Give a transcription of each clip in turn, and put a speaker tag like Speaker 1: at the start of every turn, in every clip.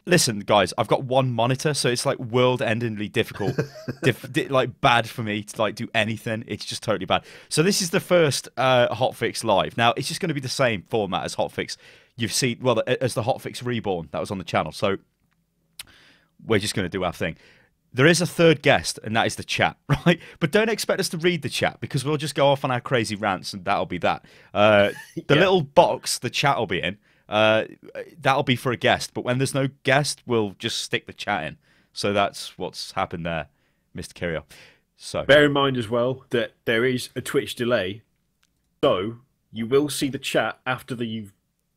Speaker 1: listen, guys, I've got one monitor, so it's like world-endingly difficult, like bad for me to like do anything. It's just totally bad. So this is the first HOTFIX live. Now it's just going to be the same format as HOTFIX. You've seen, well, as the HOTFIX Reborn that was on the channel. So we're just going to do our thing. There is a third guest, and that is the chat, right? But don't expect us to read the chat because we'll just go off on our crazy rants, and that'll be that. The little box the chat will be in. That'll be for a guest, but when there's no guest, we'll just stick the chat in. So that's what's happened there, Mr. Kirio. So
Speaker 2: bear in mind as well that there is a Twitch delay, so you will see the chat after you've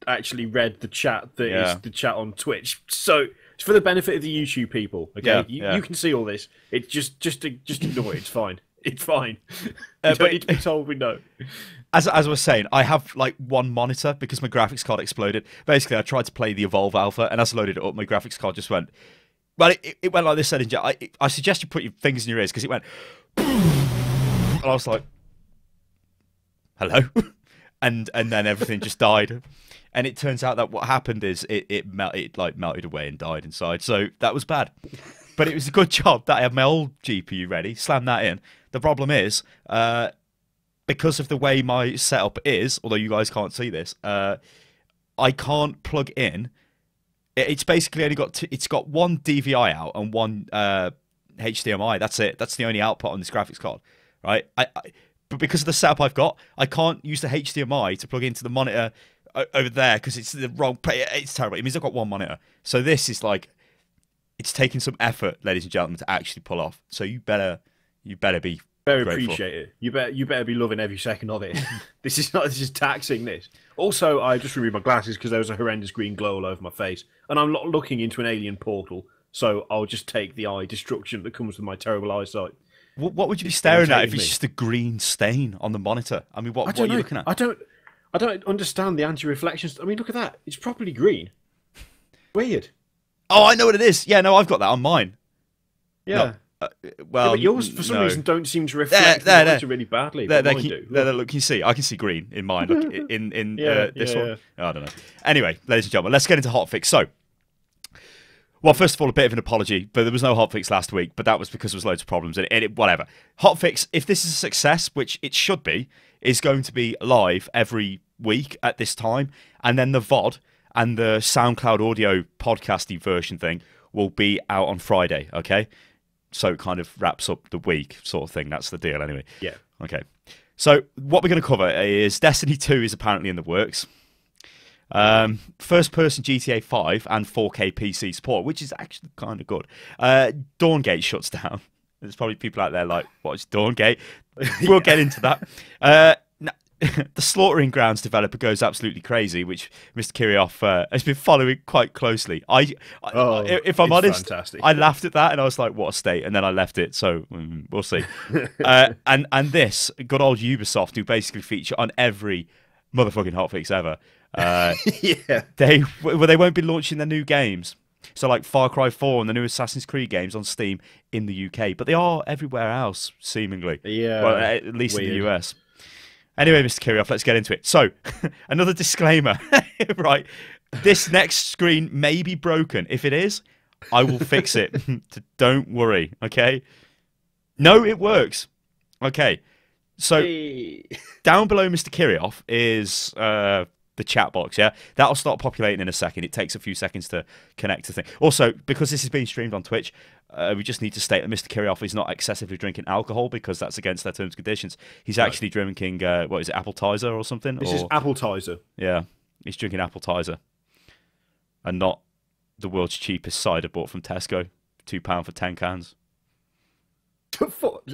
Speaker 2: actually read the chat that is the chat on Twitch. So it's for the benefit of the YouTube people. Okay, you can see all this. It's just ignore it. It's fine. It's fine. You don't need to be told we know.
Speaker 1: As I was saying, I have like one monitor because my graphics card exploded. Basically, I tried to play the Evolve Alpha, and as I loaded it up, my graphics card just went. Well, it went like this. I suggest you put your fingers in your ears because it went. And I was like, "Hello," and then everything just died. And it turns out that what happened is it melted away and died inside. So that was bad. But it was a good job that I had my old GPU ready. Slam that in. The problem is. Because of the way my setup is, although you guys can't see this, I can't plug in. It's basically only got it's got one DVI out and one HDMI. That's it. That's the only output on this graphics card, right? But because of the setup I've got, I can't use the HDMI to plug into the monitor over there because it's the wrong place. It's terrible. It means I've got one monitor. So this is like, it's taking some effort, ladies and gentlemen, to actually pull off. So you better be.
Speaker 2: Very
Speaker 1: grateful.
Speaker 2: appreciate it. You better be loving every second of it. This is taxing. This. Also, I just removed my glasses because there was a horrendous green glow all over my face, and I'm not looking into an alien portal. So I'll just take the eye destruction that comes with my terrible eyesight.
Speaker 1: What would you be staring at if it's just a green stain on the monitor? I mean, what are you looking at?
Speaker 2: I don't understand the anti-reflections. I mean, look at that. It's properly green. Weird.
Speaker 1: Oh, I know what it is. Yeah, no, I've got that on mine.
Speaker 2: Yeah.
Speaker 1: No. Well,
Speaker 2: but yours for some reason don't seem to reflect the monitor really badly. But mine do.
Speaker 1: Look, you see, I can see green in mine. Look, in this one. Oh, I don't know. Anyway, ladies and gentlemen, let's get into HOTFIX. So, well, first of all, a bit of an apology, but there was no HOTFIX last week, but that was because there was loads of problems. And whatever. HOTFIX, if this is a success, which it should be, is going to be live every week at this time, and then the VOD and the SoundCloud audio podcasting version thing will be out on Friday. Okay. So it kind of wraps up the week sort of thing. That's the deal anyway.
Speaker 2: Yeah.
Speaker 1: Okay. So what we're going to cover is Destiny 2 is apparently in the works. First-person GTA 5 and 4K PC support, which is actually kind of good. Dawngate shuts down. There's probably people out there like, what's Dawngate? We'll get into that. The Slaughtering Grounds developer goes absolutely crazy, which Mr. Kirioff has been following quite closely. If I'm honest,
Speaker 2: fantastic.
Speaker 1: I laughed at that and I was like, what a state, and then I left it, so we'll see. And this, good old Ubisoft, who basically feature on every motherfucking hotfix ever,
Speaker 2: yeah,
Speaker 1: they won't be launching their new games. So like Far Cry 4 and the new Assassin's Creed games on Steam in the UK, but they are everywhere else, seemingly.
Speaker 2: Yeah,
Speaker 1: well, at least
Speaker 2: weird.
Speaker 1: in the US. Anyway, Mr. Kirioff, let's get into it. So, another disclaimer, right? This next screen may be broken. If it is, I will fix it. Don't worry, okay? No, it works. Okay. So, down below Mr. Kirioff is the chat box, yeah? That'll start populating in a second. It takes a few seconds to connect to things. Also, because this is being streamed on Twitch, we just need to state that Mr. Kirioff is not excessively drinking alcohol because that's against their terms and conditions. He's actually drinking, what is it, Appletiser or something?
Speaker 2: This is Appletiser.
Speaker 1: Yeah, he's drinking Appletiser. And not the world's cheapest cider bought from Tesco. £2 for 10 cans.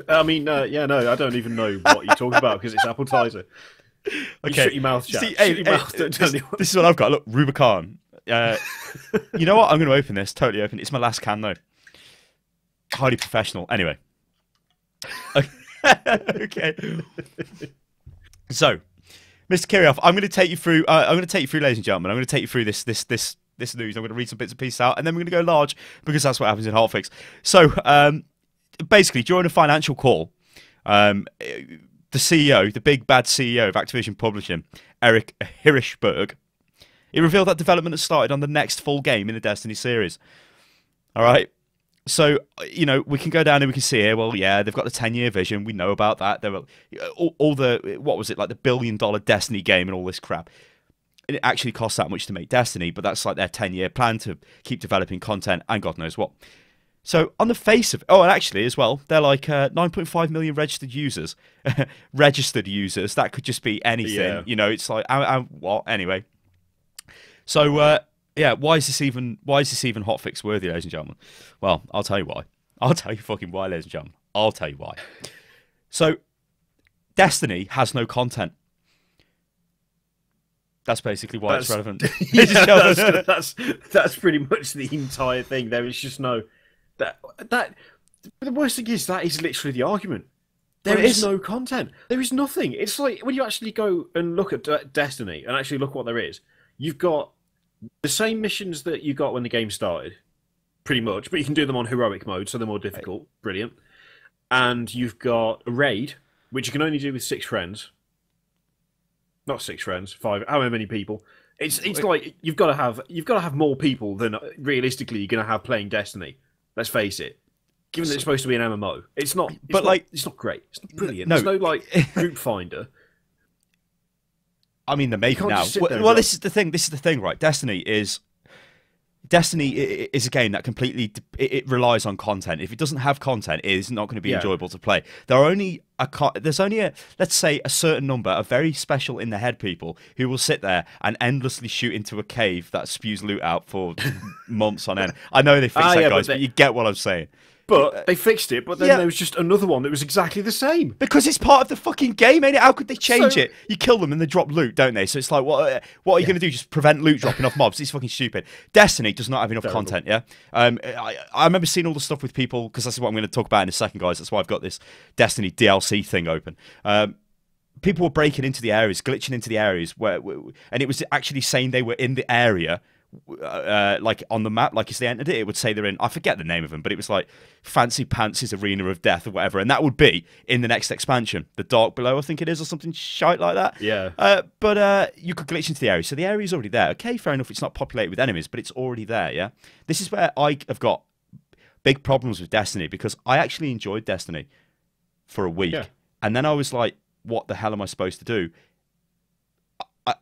Speaker 2: I mean, yeah, no, I don't even know what you're talking about because it's Appletiser. Okay. Shut your mouth, Jack. Shut your mouth.
Speaker 1: This is what I've got. Look, Rubicon. You know what? I'm going to open this. Totally open. It's my last can, though. Highly professional. Anyway. Okay. So, Mr. Kirioff, I'm going to take you through. Ladies and gentlemen. I'm going to take you through this news. I'm going to read some bits and pieces out, and then we're going to go large because that's what happens in HOTFIX. So, basically, during a financial call, the CEO, the big bad CEO of Activision Publishing, Eric Hirschberg, It revealed that development has started on the next full game in the Destiny series. All right. So, you know, we can go down and we can see here, well, yeah, they've got the 10-year vision. We know about that. There were all the, what was it, like the $1 billion Destiny game and all this crap. It actually costs that much to make Destiny, but that's like their 10-year plan to keep developing content and God knows what. So on the face of, oh, and actually as well, they're like 9.5 million registered users. Registered users, that could just be anything.
Speaker 2: Yeah.
Speaker 1: You know, it's like, what? Anyway. So, yeah, why is this even hotfix worthy, ladies and gentlemen? Well, I'll tell you why. I'll tell you fucking why, ladies and gentlemen. I'll tell you why. So, Destiny has no content. That's basically why it's relevant.
Speaker 2: Yeah, that's pretty much the entire thing. There is just no that. The worst thing is that is literally the argument. There is no content. There is nothing. It's like when you actually go and look at Destiny and actually look what there is. You've got the same missions that you got when the game started, pretty much, but you can do them on heroic mode, so they're more difficult. Brilliant. And you've got a raid, which you can only do with 6 friends. Not 6 friends, 5. However many people. It's like you've got to have more people than realistically you're going to have playing Destiny. Let's face it. Given that it's supposed to be an MMO, it's not great. It's not brilliant. There's no like group finder.
Speaker 1: I mean, they're making now. Well, this is the thing, right? Destiny is a game that completely it relies on content. If it doesn't have content, it is not going to be enjoyable to play. There's only let's say a certain number of very special in the head people who will sit there and endlessly shoot into a cave that spews loot out for months on end. I know they fixed that, guys, but you get what I'm saying.
Speaker 2: But they fixed it, but then there was just another one that was exactly the same.
Speaker 1: Because it's part of the fucking game, ain't it? How could they change it? You kill them and they drop loot, don't they? So it's like, what are you going to do? Just prevent loot dropping off mobs? It's fucking stupid. Destiny does not have enough content, yeah? I remember seeing all the stuff with people, because that's what I'm going to talk about in a second, guys. That's why I've got this Destiny DLC thing open. People were breaking into the areas, glitching into the areas, and it was actually saying they were in the area, like on the map, like as they entered it, it would say they're in, I forget the name of them, but it was like Fancy Pants' Arena of Death or whatever, and that would be in the next expansion, The Dark Below, I think it is, or something shite like that.
Speaker 2: Yeah.
Speaker 1: But you could glitch into the area, so the area is already there. Okay, fair enough, it's not populated with enemies, but it's already there, yeah? This is where I have got big problems with Destiny, because I actually enjoyed Destiny for a week, and then I was like, what the hell am I supposed to do?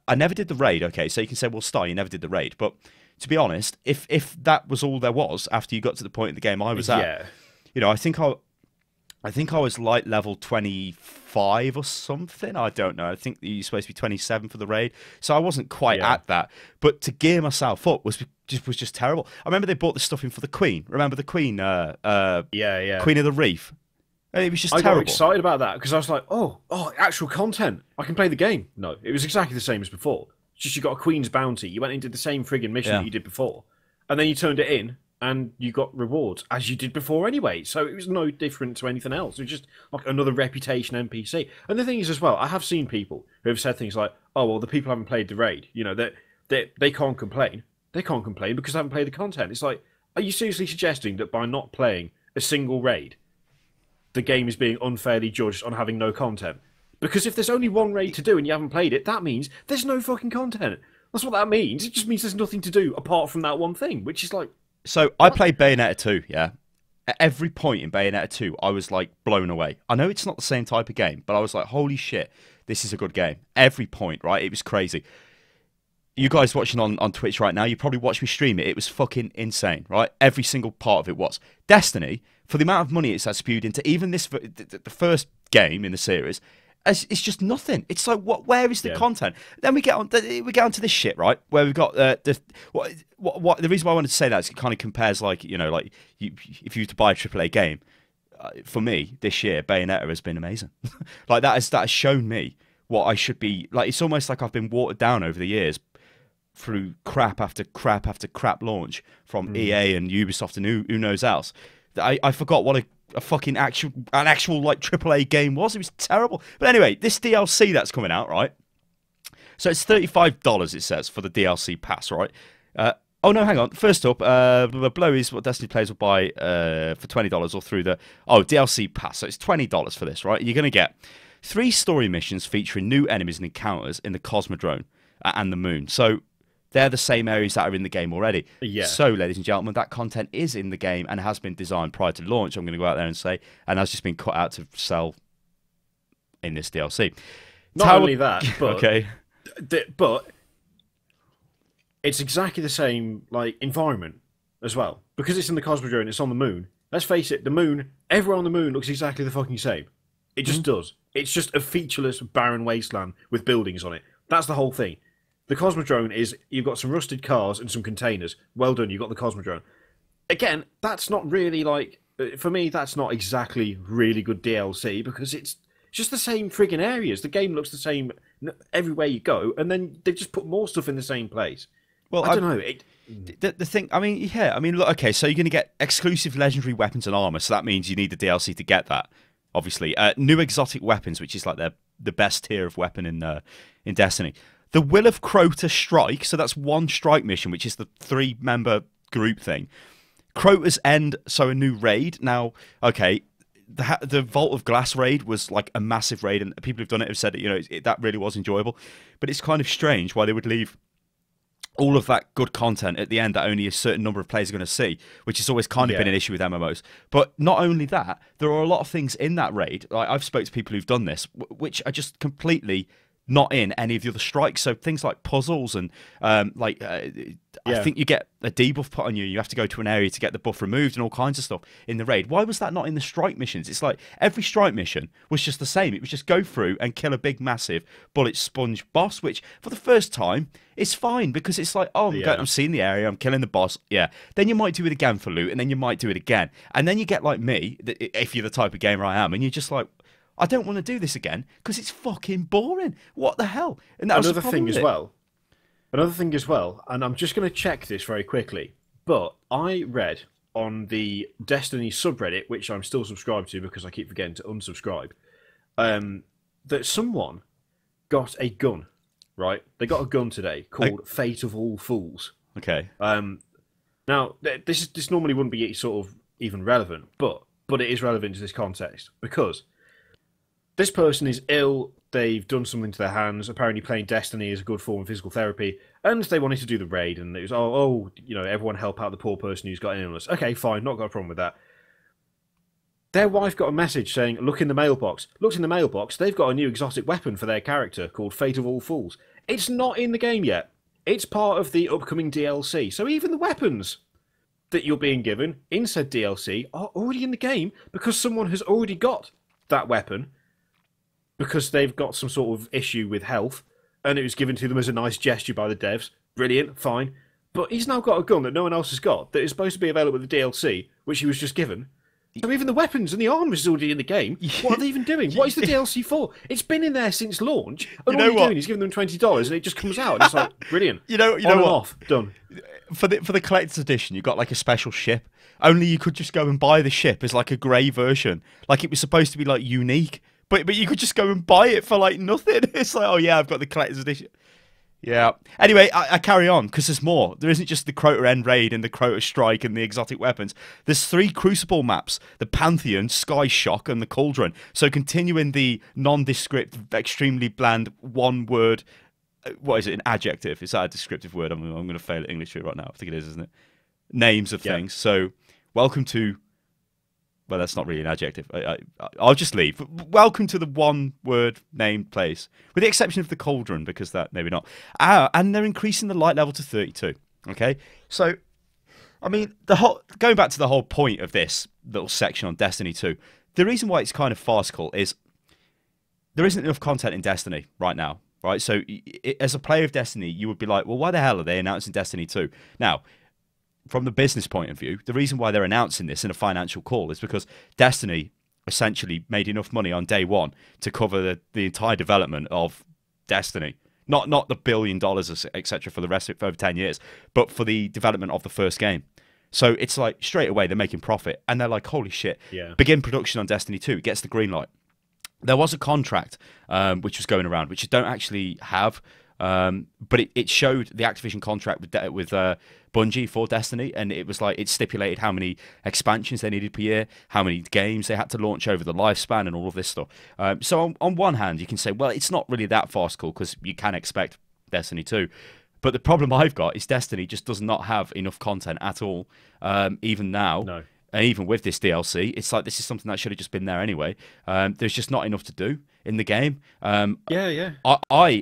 Speaker 1: I never did the raid, okay, so you can say, well, Star, you never did the raid, but to be honest, if that was all there was after you got to the point in the game I was at, you know, I think I was like level 25 or something, I don't know, I think you're supposed to be 27 for the raid, so I wasn't quite at that, but to gear myself up was just terrible. I remember they bought the stuff in for the Queen, remember the Queen, Queen of the Reef? It was just terrible.
Speaker 2: I got excited about that because I was like, oh, actual content. I can play the game. No, it was exactly the same as before. It's just you got a Queen's Bounty. You went and did the same friggin' mission that you did before. And then you turned it in and you got rewards, as you did before anyway. So it was no different to anything else. It was just like another reputation NPC. And the thing is as well, I have seen people who have said things like, oh, well, the people haven't played the raid. You know, they can't complain. They can't complain because they haven't played the content. It's like, are you seriously suggesting that by not playing a single raid, the game is being unfairly judged on having no content? Because if there's only one raid to do and you haven't played it, that means there's no fucking content. That's what that means. It just means there's nothing to do apart from that one thing, which is like...
Speaker 1: So, I played Bayonetta 2, yeah? At every point in Bayonetta 2, I was, like, blown away. I know it's not the same type of game, but I was like, holy shit, this is a good game. Every point, right? It was crazy. You guys watching on Twitch right now, you probably watched me stream it. It was fucking insane, right? Every single part of it was. Destiny, for the amount of money it's spewed into, even this the first game in the series, it's just nothing. It's like, where is the content? Then we get on to this shit, right? Where we've got the reason why I wanted to say that is it kind of compares, like, you know, like if you were to buy a AAA game, for me this year, Bayonetta has been amazing. Like that has shown me what I should be like. It's almost like I've been watered down over the years through crap after crap after crap launch from EA and Ubisoft and who knows else. I forgot what a fucking actual like AAA game was. It was terrible. But anyway, this DLC that's coming out, right? So it's $35, it says, for the DLC pass, right? Oh no, hang on. First up, below is what Destiny players will buy for $20 or through the DLC pass. So it's $20 for this, right? You're going to get 3 story missions featuring new enemies and encounters in the Cosmodrome and the Moon. So they're the same areas that are in the game already.
Speaker 2: Yeah.
Speaker 1: So, ladies and gentlemen, that content is in the game and has been designed prior to launch, I'm going to go out there and say, and has just been cut out to sell in this DLC.
Speaker 2: Not only that, but,
Speaker 1: okay.
Speaker 2: But it's exactly the same like environment as well. Because it's in the Cosmodrome, it's on the moon. Let's face it, the moon, everyone on the moon looks exactly the fucking same. It just does. It's just a featureless, barren wasteland with buildings on it. That's the whole thing. The Cosmodrome is, you've got some rusted cars and some containers. Well done, you've got the Cosmodrome. Again, that's not really like, for me, that's not exactly really good DLC because it's just the same friggin' areas. The game looks the same everywhere you go, and then they've just put more stuff in the same place. Well, I don't know.
Speaker 1: The thing, I mean, yeah, I mean, look, okay, so you're going to get exclusive legendary weapons and armor, so that means you need the DLC to get that. Obviously, new exotic weapons, which is like the best tier of weapon in Destiny. The Will of Crota Strike, so that's one strike mission, which is the 3-member group thing. Crota's End, so a new raid. Now, okay, the Vault of Glass raid was like a massive raid, and people who've done it have said that that really was enjoyable. But it's kind of strange why they would leave all of that good content at the end that only a certain number of players are going to see, which has always kind of been an issue with MMOs. But not only that, there are a lot of things in that raid. Like I've spoke to people who've done this, which are just completely not in any of the other strikes. So things like puzzles and I think you get a debuff put on you. You have to go to an area to get the buff removed and all kinds of stuff in the raid. Why was that not in the strike missions? It's like every strike mission was just the same. It was just go through and kill a big, massive bullet sponge boss, which for the first time is fine because it's like, oh, I'm seeing the area, I'm killing the boss. Yeah. Then you might do it again for loot, and then you might do it again. And then you get like me, if you're the type of gamer I am, and you're just like, I don't want to do this again because it's fucking boring. What the hell? And that was
Speaker 2: Another thing as well, and I'm just going to check this very quickly, but I read on the Destiny subreddit, which I'm still subscribed to because I keep forgetting to unsubscribe, that someone got a gun, right? They got a gun today called Fate of All Fools.
Speaker 1: Okay.
Speaker 2: Now, this normally wouldn't be sort of even relevant, but it is relevant to this context because this person is ill, they've done something to their hands, apparently playing Destiny is a good form of physical therapy, and they wanted to do the raid, and it was, everyone help out the poor person who's got an illness. Okay, fine, not got a problem with that. Their wife got a message saying, look in the mailbox. Looked in the mailbox, they've got a new exotic weapon for their character called Fate of All Fools. It's not in the game yet. It's part of the upcoming DLC, so even the weapons that you're being given in said DLC are already in the game because someone has already got that weapon because they've got some sort of issue with health, and it was given to them as a nice gesture by the devs. Brilliant, fine. But he's now got a gun that no one else has got that is supposed to be available with the DLC, which he was just given. So even the weapons and the armor is already in the game. What are they even doing? What is the DLC for? It's been in there since launch. And all you're doing is giving them $20 and it just comes out. And it's like, brilliant.
Speaker 1: You know
Speaker 2: what?
Speaker 1: Off,
Speaker 2: done.
Speaker 1: For the collector's edition, you got like a special ship. Only you could just go and buy the ship as like a grey version. Like it was supposed to be like unique. But you could just go and buy it for like nothing. It's like, oh yeah, I've got the collector's edition. Yeah. Anyway, I carry on because there's more. There isn't just the Crota End raid and the Crota Strike and the exotic weapons. There's 3 Crucible maps: the Pantheon, Sky Shock, and the Cauldron. So continuing the nondescript, extremely bland one-word. What is it? An adjective? Is that a descriptive word? I'm going to fail at English right now. I think it is, isn't it? Names of things. So welcome to. Well, that's not really an adjective. I'll just leave. Welcome to the one-word named place, with the exception of the Cauldron, because that maybe not. And they're increasing the light level to 32. Okay, so I mean, going back to the whole point of this little section on Destiny 2, the reason why it's kind of farcical is there isn't enough content in Destiny right now, right? So as a player of Destiny, you would be like, well, why the hell are they announcing Destiny 2 now? From the business point of view, the reason why they're announcing this in a financial call is because Destiny essentially made enough money on day one to cover the entire development of Destiny. Not the $1 billion, etc., for the rest of it for over 10 years, but for the development of the first game. So it's like straight away they're making profit, and they're like, holy shit, begin production on Destiny 2, gets the green light. There was a contract which was going around, which you don't actually have, but it showed the Activision contract with Bungie for Destiny, and it was like it stipulated how many expansions they needed per year, how many games they had to launch over the lifespan, and all of this stuff. So on one hand, you can say, well, it's not really that farcical because you can expect Destiny 2. But the problem I've got is Destiny just does not have enough content at all, even now.
Speaker 2: No.
Speaker 1: And even with this DLC, it's like this is something that should have just been there anyway. There's just not enough to do in the game.
Speaker 2: Yeah.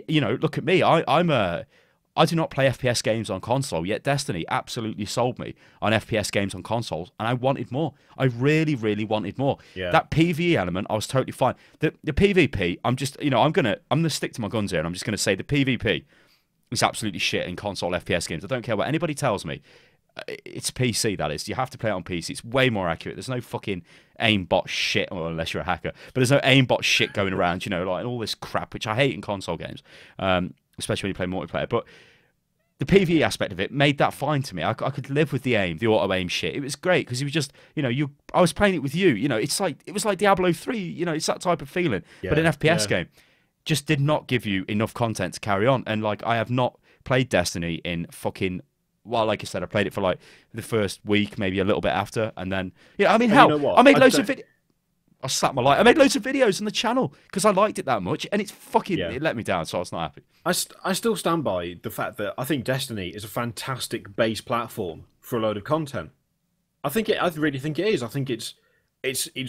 Speaker 1: You know, look at me. I do not play FPS games on console, yet Destiny absolutely sold me on FPS games on consoles, and I wanted more. I really, really wanted more.
Speaker 2: Yeah.
Speaker 1: That PvE element, I was totally fine. The PvP, I'm just, you know, I'm gonna stick to my guns here, and I'm just gonna say the PvP is absolutely shit in console FPS games. I don't care what anybody tells me. It's PC, that is. You have to play it on PC. It's way more accurate. There's no fucking aimbot shit, well, unless you're a hacker. But there's no aimbot shit going around, you know, like all this crap, which I hate in console games, especially when you play multiplayer. But the PvE aspect of it made that fine to me. I could live with the aim, the auto aim shit. It was great because it was just, you know, I was playing it with you. You know, it was like Diablo 3. You know, it's that type of feeling.
Speaker 2: Yeah,
Speaker 1: but an FPS game just did not give you enough content to carry on. And like, I have not played Destiny in fucking. Well, like I said, I played it for like the first week, maybe a little bit after, and then I mean, hell,
Speaker 2: you know what?
Speaker 1: I made loads of videos. I slapped my light. I made loads of videos on the channel because I liked it that much, and it's fucking it let me down, so I was not happy.
Speaker 2: I still stand by the fact that I think Destiny is a fantastic base platform for a load of content. I really think it is. I think it's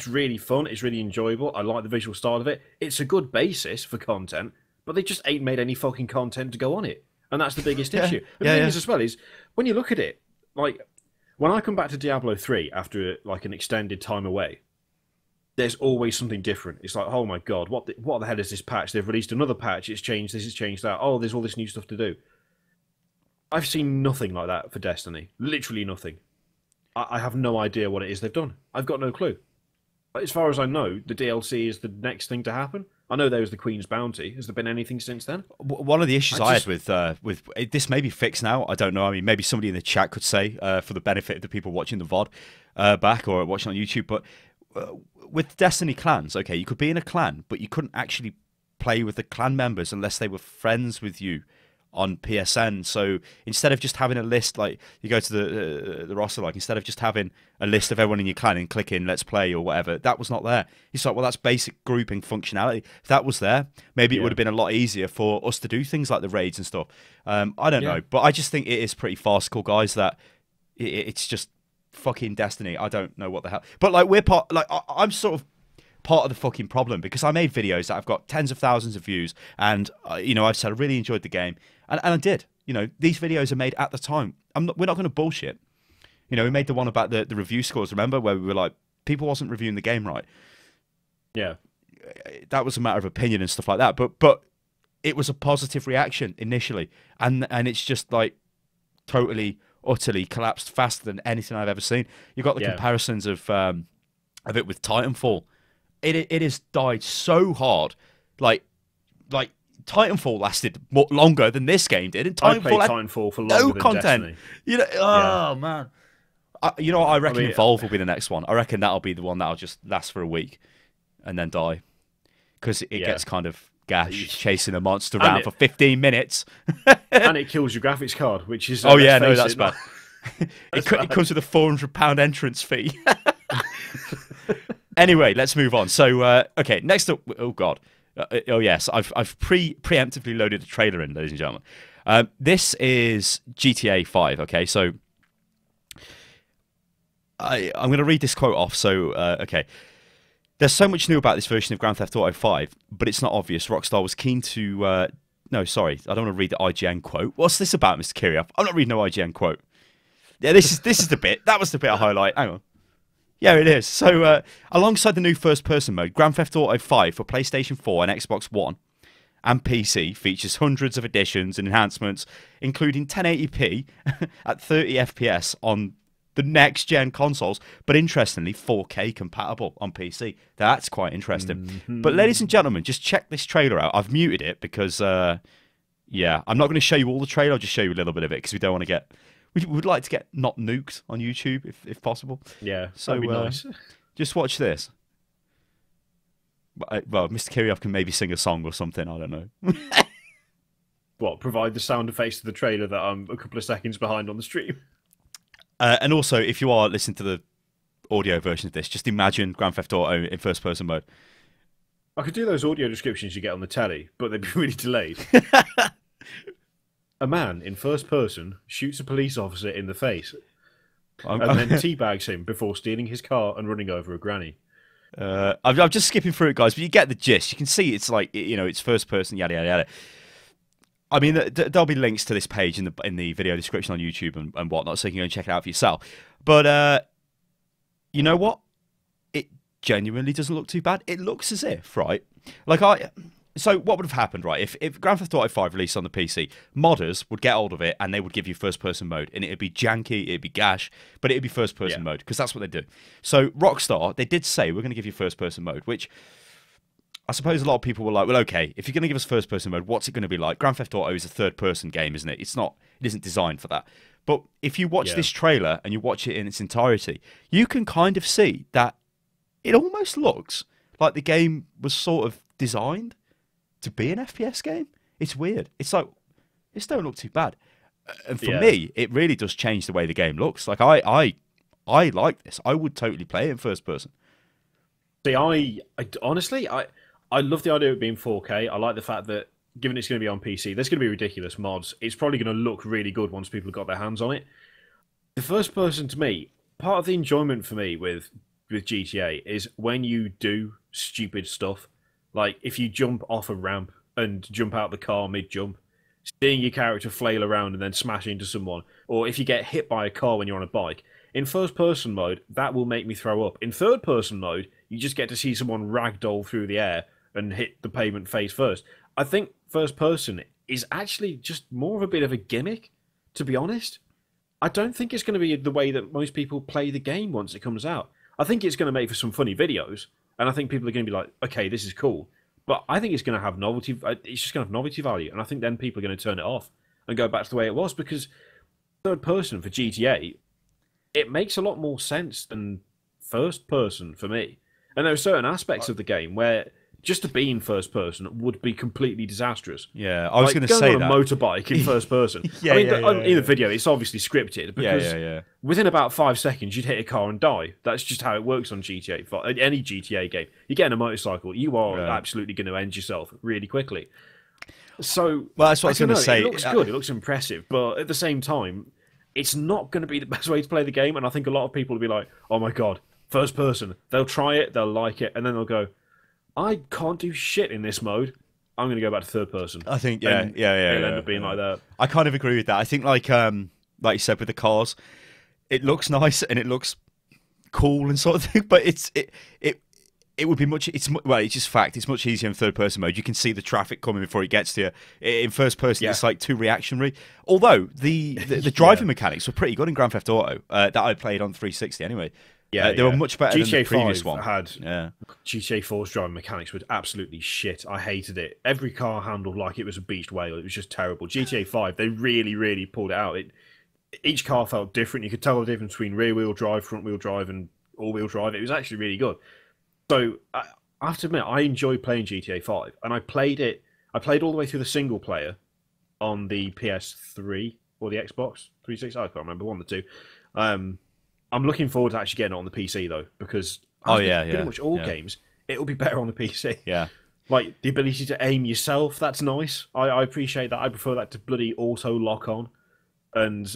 Speaker 2: really fun. It's really enjoyable. I like the visual style of it. It's a good basis for content, but they just ain't made any fucking content to go on it. And that's the biggest issue. The thing is, as well, is when you look at it, like when I come back to Diablo 3 after like an extended time away, there's always something different. It's like, oh my god, what the hell is this patch? They've released another patch. It's changed this, it's changed that. Oh, there's all this new stuff to do. I've seen nothing like that for Destiny. Literally nothing. I have no idea what it is they've done. I've got no clue. As far as I know, the DLC is the next thing to happen. I know there was the Queen's Bounty. Has there been anything since then?
Speaker 1: One of the issues I had with this may be fixed now. I don't know. I mean, maybe somebody in the chat could say for the benefit of the people watching the VOD back or watching on YouTube. But with Destiny clans, okay, you could be in a clan, but you couldn't actually play with the clan members unless they were friends with you on PSN. So instead of just having a list, like you go to the roster, like instead of just having a list of everyone in your clan and clicking let's play or whatever, that was not there. It's like, well, that's basic grouping functionality. If that was there, maybe it would have been a lot easier for us to do things like the raids and stuff. I don't know, but I just think it is pretty farcical, guys, that it's just fucking Destiny. I don't know what the hell, but like I'm sort of part of the fucking problem because I made videos that have got tens of thousands of views, and you know, I've said I really enjoyed the game, and I did. You know, these videos are made at the time. We're not going to bullshit. You know, we made the one about the review scores. Remember where we were like, people wasn't reviewing the game right.
Speaker 2: Yeah,
Speaker 1: that was a matter of opinion and stuff like that. But it was a positive reaction initially, and it's just like totally, utterly collapsed faster than anything I've ever seen. You got the comparisons of it with Titanfall. It has died so hard, like Titanfall lasted more longer than this game did, and
Speaker 2: Titanfall for longer than
Speaker 1: content.
Speaker 2: Destiny.
Speaker 1: You know, man. You know what? I reckon Evolve will be the next one. I reckon that'll be the one that'll just last for a week and then die because it gets kind of gash chasing a monster around for 15 minutes,
Speaker 2: and it kills your graphics card, which is
Speaker 1: that's bad. It comes with a £400 entrance fee. Anyway, let's move on. So, okay, next up. Oh God. Oh yes, I've preemptively loaded the trailer in, ladies and gentlemen. This is GTA 5. Okay, so I'm going to read this quote off. So, okay. There's so much new about this version of Grand Theft Auto 5, but it's not obvious. Rockstar was keen to... no, sorry. I don't want to read the IGN quote. What's this about, Mr. Kirioff? I'm not reading no IGN quote. Yeah, this is the bit. That was the bit I highlight. Hang on. Yeah, it is. So, alongside the new first-person mode, Grand Theft Auto 5 for PlayStation 4 and Xbox One and PC features hundreds of additions and enhancements, including 1080p at 30 FPS on the next-gen consoles, but interestingly, 4K compatible on PC. That's quite interesting. Mm-hmm. But ladies and gentlemen, just check this trailer out. I've muted it because, yeah, I'm not going to show you all the trailer. I'll just show you a little bit of it because we don't want to get... We would like to get not nuked on YouTube if possible.
Speaker 2: Yeah,
Speaker 1: so
Speaker 2: that'd be nice.
Speaker 1: Just watch this. Well, Mr. Kirioff can maybe sing a song or something. I don't know.
Speaker 2: What? Provide the sound effects to the trailer that I'm a couple of seconds behind on the stream.
Speaker 1: And also, if you are listening to the audio version of this, just imagine Grand Theft Auto in first-person mode.
Speaker 2: I could do those audio descriptions you get on the telly, but they'd be really delayed. A man in first person shoots a police officer in the face
Speaker 1: I'm,
Speaker 2: and then teabags him before stealing his car and running over a granny.
Speaker 1: I'm just skipping through it, guys, but you get the gist. You can see it's like, it's first person, yada yada yada. I mean, there'll be links to this page in the video description on YouTube and whatnot, so you can go and check it out for yourself. But you know what? It genuinely doesn't look too bad. It looks as if, right? So what would have happened, right? If Grand Theft Auto 5 released on the PC, modders would get hold of it and they would give you first-person mode, and it'd be janky, it'd be gash, but it'd be first-person mode because that's what they do. So Rockstar, they did say we're going to give you first-person mode, which I suppose a lot of people were like, well, okay, if you're going to give us first-person mode, what's it going to be like? Grand Theft Auto is a third-person game, isn't it? It's not. It isn't designed for that. But if you watch this trailer and you watch it in its entirety, you can kind of see that it almost looks like the game was sort of designed to be an FPS game. It's weird. It's like, it don't look too bad. And for me, it really does change the way the game looks. Like, I like this. I would totally play it in first person.
Speaker 2: See, I honestly, I love the idea of it being 4K. I like the fact that, given it's going to be on PC, there's going to be ridiculous mods. It's probably going to look really good once people have got their hands on it. The first person, to me, part of the enjoyment for me with GTA is when you do stupid stuff. Like, if you jump off a ramp and jump out of the car mid-jump, seeing your character flail around and then smash into someone, or if you get hit by a car when you're on a bike. In first-person mode, that will make me throw up. In third-person mode, you just get to see someone ragdoll through the air and hit the pavement face first. I think first-person is actually just more of a bit of a gimmick, to be honest. I don't think it's going to be the way that most people play the game once it comes out. I think it's going to make for some funny videos, and I think people are going to be like, okay, this is cool. But I think it's going to have novelty. It's just going to have novelty value, and I think then people are going to turn it off and go back to the way it was, because third person for GTA, it makes a lot more sense than first person for me. And there are certain aspects of the game where just to be in first person would be completely disastrous.
Speaker 1: Yeah, I was going to say
Speaker 2: that. On a motorbike in first person. In the video, it's obviously scripted because within about 5 seconds, you'd hit a car and die. That's just how it works on GTA 5. Any GTA game. You get in a motorcycle, you are absolutely going to end yourself really quickly. So,
Speaker 1: well, that's what I was going to say.
Speaker 2: It looks good, it looks impressive, but at the same time, it's not going to be the best way to play the game, and I think a lot of people will be like, oh my god, first person. They'll try it, they'll like it, and then they'll go, I can't do shit in this mode. I'm going to go back to third person.
Speaker 1: I think,
Speaker 2: it'll end up being like that.
Speaker 1: I kind of agree with that. I think, like you said with the cars, it looks nice and it looks cool and sort of thing, but it would be much. It's just fact. It's much easier in third person mode. You can see the traffic coming before it gets to you. In first person, it's like too reactionary. Although the driving mechanics were pretty good in Grand Theft Auto that I played on 360 anyway. They were much better than the previous one.
Speaker 2: GTA 4's driving mechanics were absolutely shit. I hated it. Every car handled like it was a beached whale. It was just terrible. GTA 5, they really, really pulled it out. Each car felt different. You could tell the difference between rear-wheel drive, front-wheel drive, and all-wheel drive. It was actually really good. So I have to admit, I enjoyed playing GTA 5, and I played all the way through the single player on the PS3 or the Xbox 360. I can't remember, one of the two. I'm looking forward to actually getting it on the PC though, because pretty much all games, it will be better on the PC.
Speaker 1: Yeah,
Speaker 2: like the ability to aim yourself, that's nice. I appreciate that. I prefer that to bloody auto lock on, and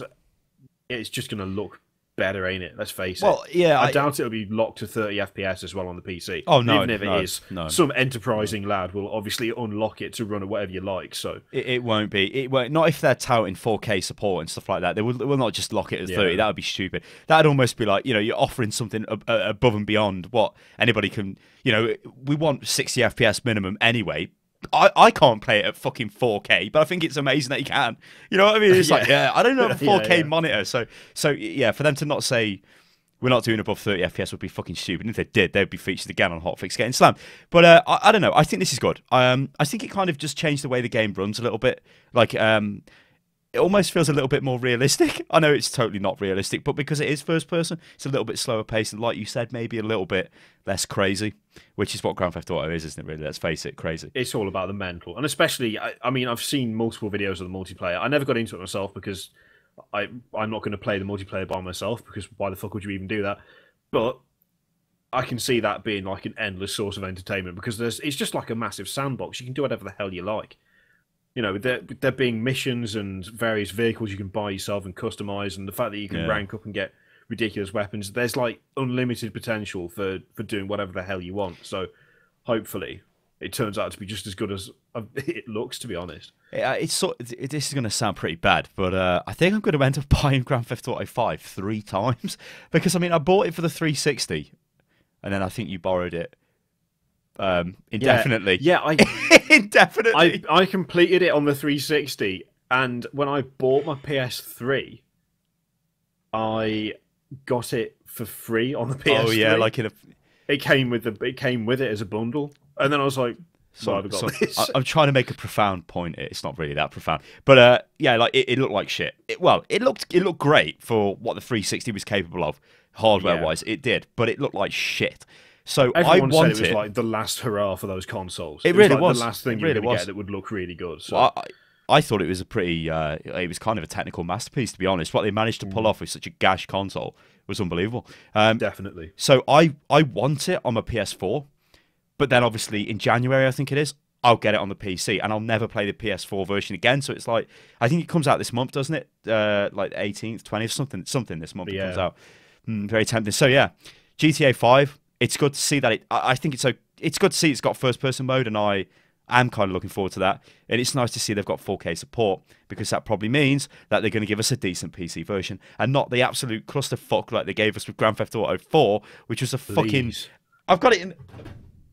Speaker 2: it's just going to look better, ain't it? Let's face it.
Speaker 1: Well, yeah,
Speaker 2: I doubt it'll be locked to 30 FPS as well on the PC.
Speaker 1: Oh no,
Speaker 2: even if it is, some enterprising lad will obviously unlock it to run at whatever you like. So
Speaker 1: it won't be. It won't. Not if they're touting 4K support and stuff like that. They will not just lock it at 30. That would be stupid. That'd almost be like, you're offering something above and beyond what anybody can. We want 60 FPS minimum anyway. I can't play it at fucking 4K, but I think it's amazing that you can. You know what I mean? It's like, I don't have a 4K monitor. So for them to not say we're not doing above 30 FPS would be fucking stupid. And if they did, they'd be featured again on HOTFIX getting slammed. But I don't know. I think this is good. I think it kind of just changed the way the game runs a little bit. Like, it almost feels a little bit more realistic. I know it's totally not realistic, but because it is first person, it's a little bit slower paced, and like you said, maybe a little bit less crazy, which is what Grand Theft Auto is, isn't it? Really, let's face it, crazy.
Speaker 2: It's all about the mental, and especially, I mean, I've seen multiple videos of the multiplayer. I never got into it myself because I'm not going to play the multiplayer by myself, because why the fuck would you even do that? But I can see that being like an endless source of entertainment, because it's just like a massive sandbox. You can do whatever the hell you like. you know, there being missions and various vehicles you can buy yourself and customize, and the fact that you can rank up and get ridiculous weapons, there's like unlimited potential for doing whatever the hell you want. So hopefully it turns out to be just as good as it looks, to be honest.
Speaker 1: This is going to sound pretty bad, but I think I'm going to end up buying Grand Theft Auto 5 3 times, because I mean, I bought it for the 360, and then I think you borrowed it indefinitely.
Speaker 2: Yeah,
Speaker 1: indefinitely.
Speaker 2: I completed it on the 360, and when I bought my PS3, I got it for free on the PS3.
Speaker 1: Oh yeah, like
Speaker 2: it came with it as a bundle, and then I was like, this?
Speaker 1: I'm trying to make a profound point. It's not really that profound, but yeah, like it looked like shit. It looked great for what the 360 was capable of, hardware wise. It did, but it looked like shit. So
Speaker 2: everyone said it was like the last hurrah for those consoles.
Speaker 1: It really was
Speaker 2: the last thing you were going to get that would look really good. So.
Speaker 1: Well, I thought it was a pretty, it was kind of a technical masterpiece, to be honest. What they managed to pull off with such a gash console was unbelievable.
Speaker 2: Definitely.
Speaker 1: So I want it on my PS4, but then obviously in January, I think it is, I'll get it on the PC, and I'll never play the PS4 version again. So it's like, I think it comes out this month, doesn't it? Like 18th, 20th, something this month it comes out. Very tempting. So yeah, GTA 5, it's good to see that I think it's good to see it's got first-person mode, and I'm kind of looking forward to that. And it's nice to see they've got 4K support, because that probably means that they're going to give us a decent PC version and not the absolute clusterfuck like they gave us with Grand Theft Auto 4, which was a fucking... I've got it in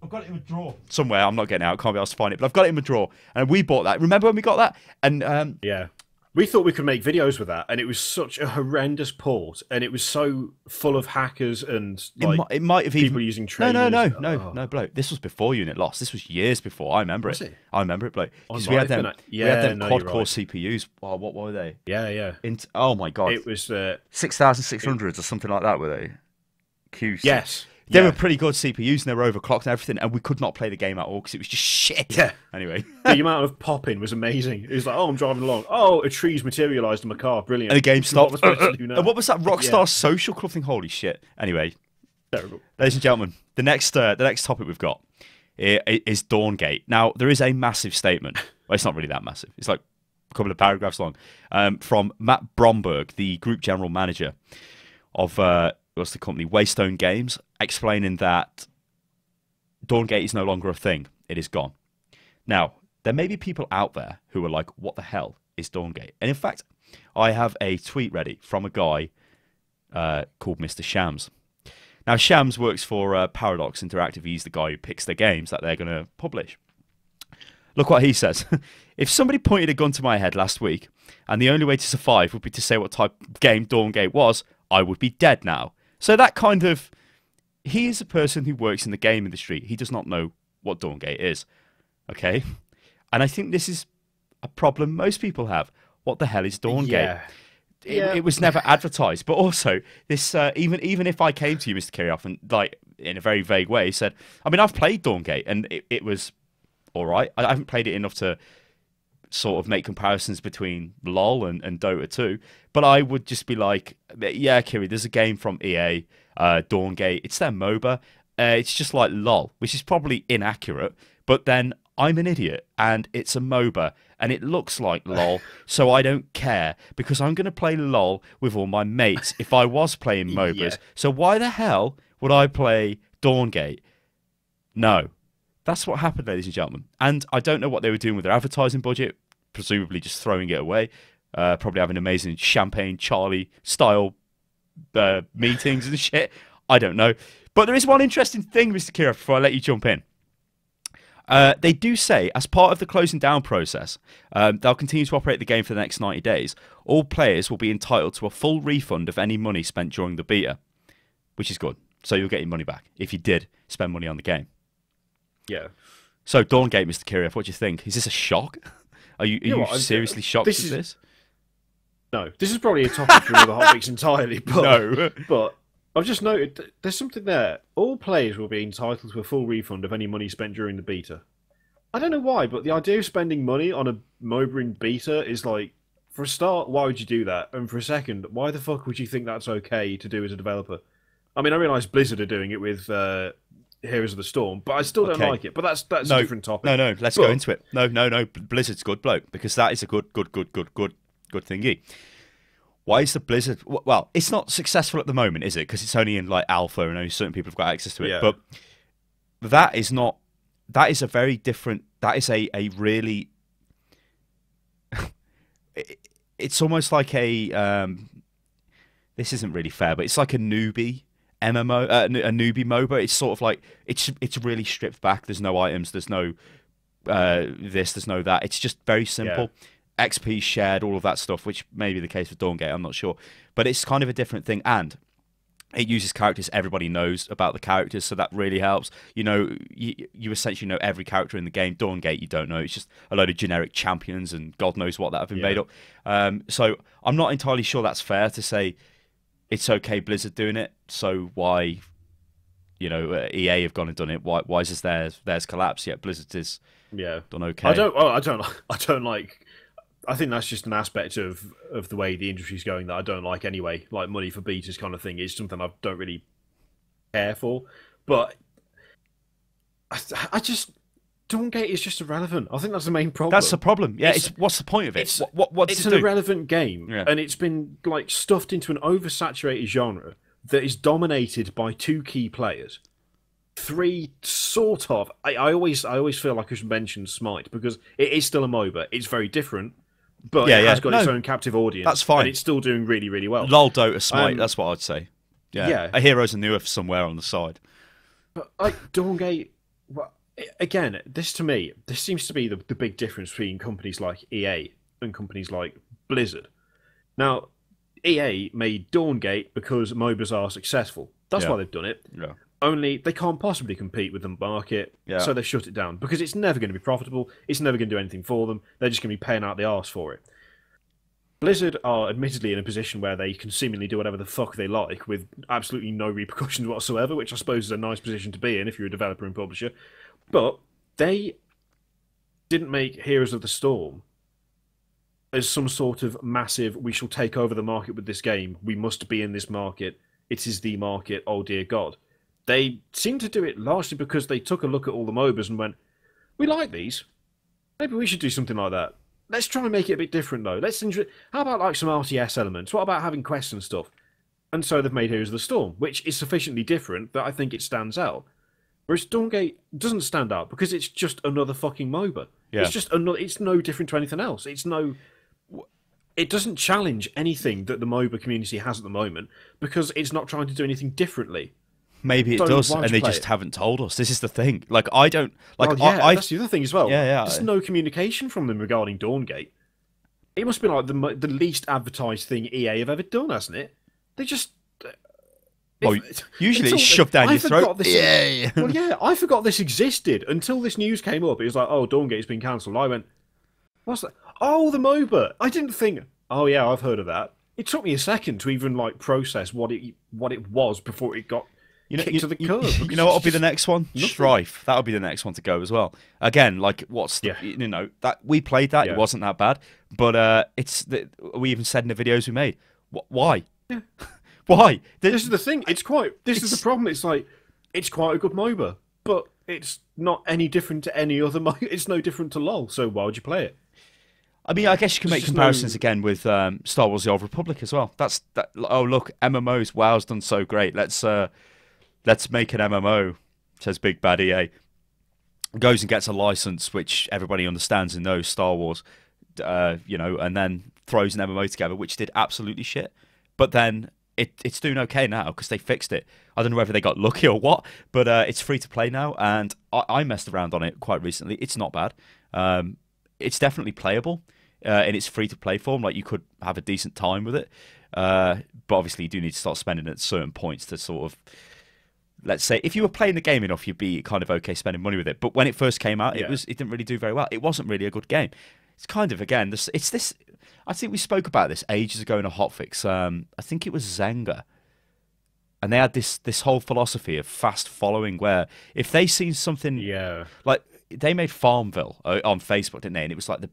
Speaker 1: a drawer somewhere. I'm not getting out. Can't be able to find it, but I've got it in my drawer. And we bought that. Remember when we got that? And
Speaker 2: yeah. We thought we could make videos with that, and it was such a horrendous port, and it was so full of hackers and like
Speaker 1: it might have
Speaker 2: people using trainers.
Speaker 1: No, bloke. This was before Unit Lost. This was years before. I remember it. I remember it, bloke. Because we had them quad-core CPUs. Oh, what were they?
Speaker 2: Yeah.
Speaker 1: Oh my god!
Speaker 2: It was
Speaker 1: 6600s or something like that. Were they? QC.
Speaker 2: Yes.
Speaker 1: They were pretty good CPUs, and they were overclocked and everything, and we could not play the game at all because it was just shit.
Speaker 2: Yeah.
Speaker 1: Anyway.
Speaker 2: The amount of popping was amazing. It was like, oh, I'm driving along. Oh, a tree's materialised in my car. Brilliant.
Speaker 1: And the game stopped.
Speaker 2: And
Speaker 1: what was that Rockstar Social Club thing? Holy shit. Anyway.
Speaker 2: Terrible.
Speaker 1: Ladies and gentlemen, the next topic we've got is Dawngate. Now, there is a massive statement. Well, it's not really that massive. It's like a couple of paragraphs long. From Matt Bromberg, the group general manager of... what's the company? Waystone Games, explaining that Dawngate is no longer a thing. It is gone. Now, there may be people out there who are like, what the hell is Dawngate? And in fact, I have a tweet ready from a guy called Mr. Shams. Now, Shams works for Paradox Interactive. He's the guy who picks the games that they're going to publish. Look what he says. If somebody pointed a gun to my head last week, and the only way to survive would be to say what type of game Dawngate was, I would be dead now. So that kind of... He is a person who works in the game industry. He does not know what Dawngate is. Okay? And I think this is a problem most people have. What the hell is Dawngate? Yeah. It was never advertised. But also, this even if I came to you, Mr. Kirioff, and like in a very vague way said, I mean, I've played Dawngate, and it was all right. I haven't played it enough to sort of make comparisons between LoL and Dota 2, but I would just be like, yeah, Kiri, there's a game from EA, Dawngate, it's their MOBA, it's just like LoL, which is probably inaccurate, but then I'm an idiot, and it's a MOBA, and it looks like LoL, so I don't care, because I'm going to play LoL with all my mates if I was playing MOBAs, so why the hell would I play Dawngate? No. That's what happened, ladies and gentlemen. And I don't know what they were doing with their advertising budget, presumably just throwing it away, probably having amazing Champagne Charlie style meetings and shit. I don't know. But there is one interesting thing, Mr. Kira, before I let you jump in. They do say, as part of the closing down process, they'll continue to operate the game for the next 90 days. All players will be entitled to a full refund of any money spent during the beta, which is good. So you'll get your money back if you did spend money on the game.
Speaker 2: Yeah.
Speaker 1: So, Dawngate, Mr. Kirioff, what do you think? Is this a shock? Are you seriously shocked at this?
Speaker 2: No. This is probably a topic for the HOTFIX entirely. But,
Speaker 1: no.
Speaker 2: But I've just noted that there's something there. All players will be entitled to a full refund of any money spent during the beta. I don't know why, but the idea of spending money on a MOBA in beta is like, for a start, why would you do that? And for a second, why the fuck would you think that's okay to do as a developer? I mean, I realise Blizzard are doing it with Heroes of the Storm, but I still don't like it. But that's a different topic.
Speaker 1: No, let's go into it. No, Blizzard's good, bloke, because that is a good thingy. Why is the Blizzard... Well, it's not successful at the moment, is it? Because it's only in like alpha and only certain people have got access to it. Yeah. But that is not... That is a very different... That is a really... It's almost like a... this isn't really fair, but it's like a newbie MMO, a newbie MOBA. It's sort of like... It's really stripped back. There's no items. There's no this. There's no that. It's just very simple. Yeah. XP shared, all of that stuff, which may be the case for Dawngate, I'm not sure. But it's kind of a different thing, and it uses characters everybody knows about the characters, so that really helps. You know, you essentially know every character in the game. Dawngate, you don't know. It's just a load of generic champions and God knows what that have been made up. So I'm not entirely sure that's fair to say it's okay Blizzard doing it, so why, you know, EA have gone and done it. Why is theirs collapsed yet Blizzard is done okay?
Speaker 2: I don't like... I think that's just an aspect of the way the industry's going that I don't like anyway. Like money for beaters kind of thing is something I don't really care for. But I just... Dawngate is just irrelevant. I think that's the main problem.
Speaker 1: That's the problem. Yeah, what's the point of it? What's
Speaker 2: an irrelevant game, and it's been like stuffed into an oversaturated genre that is dominated by 2 key players. 3 sort of... I always feel like I should mention Smite, because it is still a MOBA. It's very different. But it has got its own captive audience.
Speaker 1: That's fine.
Speaker 2: And it's still doing really, really well.
Speaker 1: LOL, Dota, Smite, that's what I'd say. Yeah. A Heroes and Newer somewhere on the side.
Speaker 2: But like Dawngate, well, again, this seems to be the big difference between companies like EA and companies like Blizzard. Now, EA made Dawngate because MOBAs are successful. That's why they've done it.
Speaker 1: Yeah.
Speaker 2: Only they can't possibly compete with the market, so they shut it down because it's never going to be profitable. It's never going to do anything for them. They're just going to be paying out the arse for it. Blizzard are admittedly in a position where they can seemingly do whatever the fuck they like with absolutely no repercussions whatsoever, which I suppose is a nice position to be in if you're a developer and publisher. But they didn't make Heroes of the Storm as some sort of massive, we shall take over the market with this game. We must be in this market. It is the market. Oh, dear God. They seem to do it largely because they took a look at all the MOBAs and went, we like these. Maybe we should do something like that. Let's try and make it a bit different, though. How about like some RTS elements? What about having quests and stuff? And so they've made Heroes of the Storm, which is sufficiently different that I think it stands out. Whereas Dawngate doesn't stand out because it's just another fucking MOBA. Yeah. It's just another. It's no different to anything else. It doesn't challenge anything that the MOBA community has at the moment because it's not trying to do anything differently.
Speaker 1: Maybe it does, and they just haven't told us. This is the thing. Like, I don't... Like,
Speaker 2: that's the other thing as well.
Speaker 1: Yeah.
Speaker 2: There's no communication from them regarding Dawngate. It must be like the least advertised thing EA have ever done, hasn't it? They just...
Speaker 1: Well, usually it's shoved down your throat.
Speaker 2: Well, yeah, I forgot this existed until this news came up. It was like, oh, Dawngate's been cancelled. I went, what's that? Oh, the MOBA. I didn't think... Oh, yeah, I've heard of that. It took me a second to even, like, process what it was before it got... kicked to the curb.
Speaker 1: You know what will be the next one? Nothing. Strife. That'll be the next one to go as well. Again, like you know, that we played that. It wasn't that bad, but we even said in the videos we made. Why?
Speaker 2: Yeah.
Speaker 1: Why?
Speaker 2: This is the thing. This is the problem. It's like it's quite a good MOBA, but it's not any different to any other MOBA. It's no different to LoL. So why would you play it?
Speaker 1: I mean, I guess you can make comparisons again with Star Wars: The Old Republic as well. That's that. Oh, look, MMOs. WoW's done so great. Let's make an MMO, says Big Bad EA. Goes and gets a license, which everybody understands and knows, Star Wars, you know, and then throws an MMO together, which did absolutely shit. But then it's doing okay now because they fixed it. I don't know whether they got lucky or what, but it's free to play now, and I messed around on it quite recently. It's not bad. It's definitely playable in its free to play form. Like, you could have a decent time with it, but obviously you do need to start spending at certain points to sort of. Let's say if you were playing the game enough, you'd be kind of okay spending money with it. But when it first came out, it didn't really do very well. It wasn't really a good game. It's kind of, again, it's this. I think we spoke about this ages ago in a hotfix. I think it was Zynga, and they had this whole philosophy of fast following, where if they seen something, like they made Farmville on Facebook, didn't they? And it was like the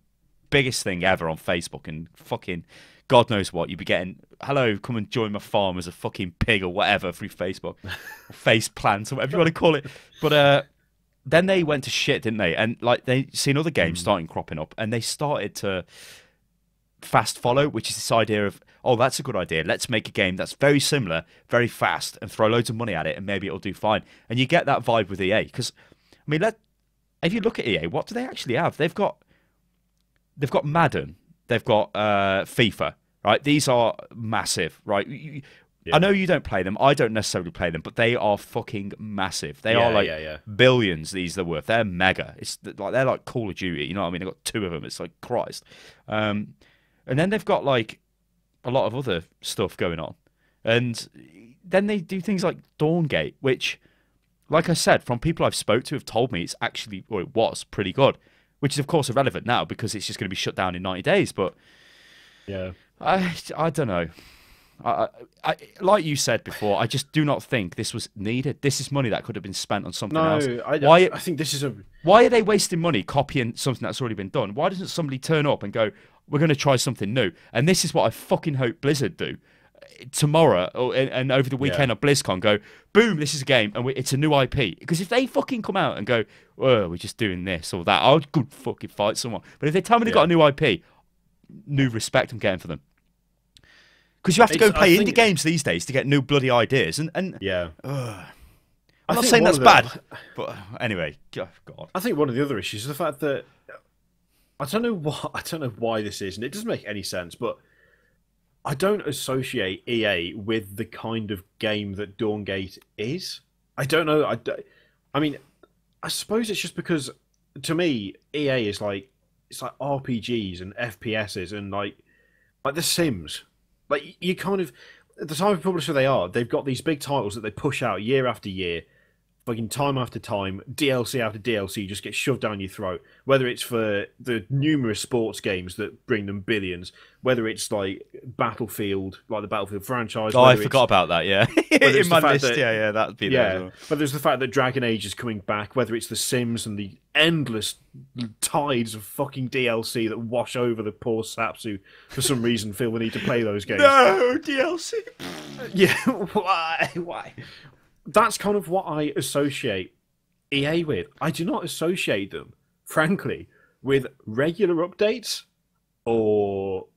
Speaker 1: biggest thing ever on Facebook and fucking God knows what. You'd be getting, hello, come and join my farm as a fucking pig or whatever through Facebook. Or face plant or whatever you want to call it. But then they went to shit, didn't they? And like they seen other games starting cropping up and they started to fast follow, which is this idea of, oh, that's a good idea. Let's make a game that's very similar, very fast, and throw loads of money at it, and maybe it'll do fine. And you get that vibe with EA because, I mean, if you look at EA, what do they actually have? They've got Madden, they've got FIFA, right? These are massive, right? I know you don't play them. I don't necessarily play them, but they are fucking massive. They are like billions. These are worth. They're mega. It's like they're like Call of Duty. You know what I mean? They've got 2 of them. It's like Christ. And then they've got like a lot of other stuff going on. And then they do things like Dawngate, which, like I said, from people I've spoke to have told me it's actually, or it was, pretty good. Which is, of course, irrelevant now because it's just going to be shut down in 90 days. But
Speaker 2: yeah,
Speaker 1: I don't know. I like you said before, I just do not think this was needed. This is money that could have been spent on something else.
Speaker 2: I think this is
Speaker 1: Why are they wasting money copying something that's already been done? Why doesn't somebody turn up and go, we're going to try something new? And this is what I fucking hope Blizzard do tomorrow and over the weekend at BlizzCon. Go, boom, this is a game and it's a new IP. Because if they fucking come out and go, oh, we're just doing this or that, I'll go fucking fight someone. But if they tell me they've got a new IP, new respect I'm getting for them. Because you have to go play indie games these days to get new bloody ideas, and
Speaker 2: yeah.
Speaker 1: I'm not saying that's bad, but anyway, God.
Speaker 2: I think one of the other issues is the fact that I don't know why this is, and it doesn't make any sense, but I don't associate EA with the kind of game that Dawngate is. I don't know. I mean, I suppose it's just because to me, EA is like RPGs and FPSs and like The Sims. Like, you kind of, the type of publisher they are, they've got these big titles that they push out year after year, fucking time after time, DLC after DLC just get shoved down your throat. Whether it's for the numerous sports games that bring them billions, whether it's like Battlefield, like the Battlefield franchise.
Speaker 1: Oh, I forgot about that, yeah. In my list, that'd be there as well.
Speaker 2: But there's the fact that Dragon Age is coming back, whether it's The Sims and the endless tides of fucking DLC that wash over the poor saps who, for some reason, feel the need to play those games.
Speaker 1: No, DLC!
Speaker 2: Yeah, why? That's kind of what I associate EA with. I do not associate them, frankly, with regular updates or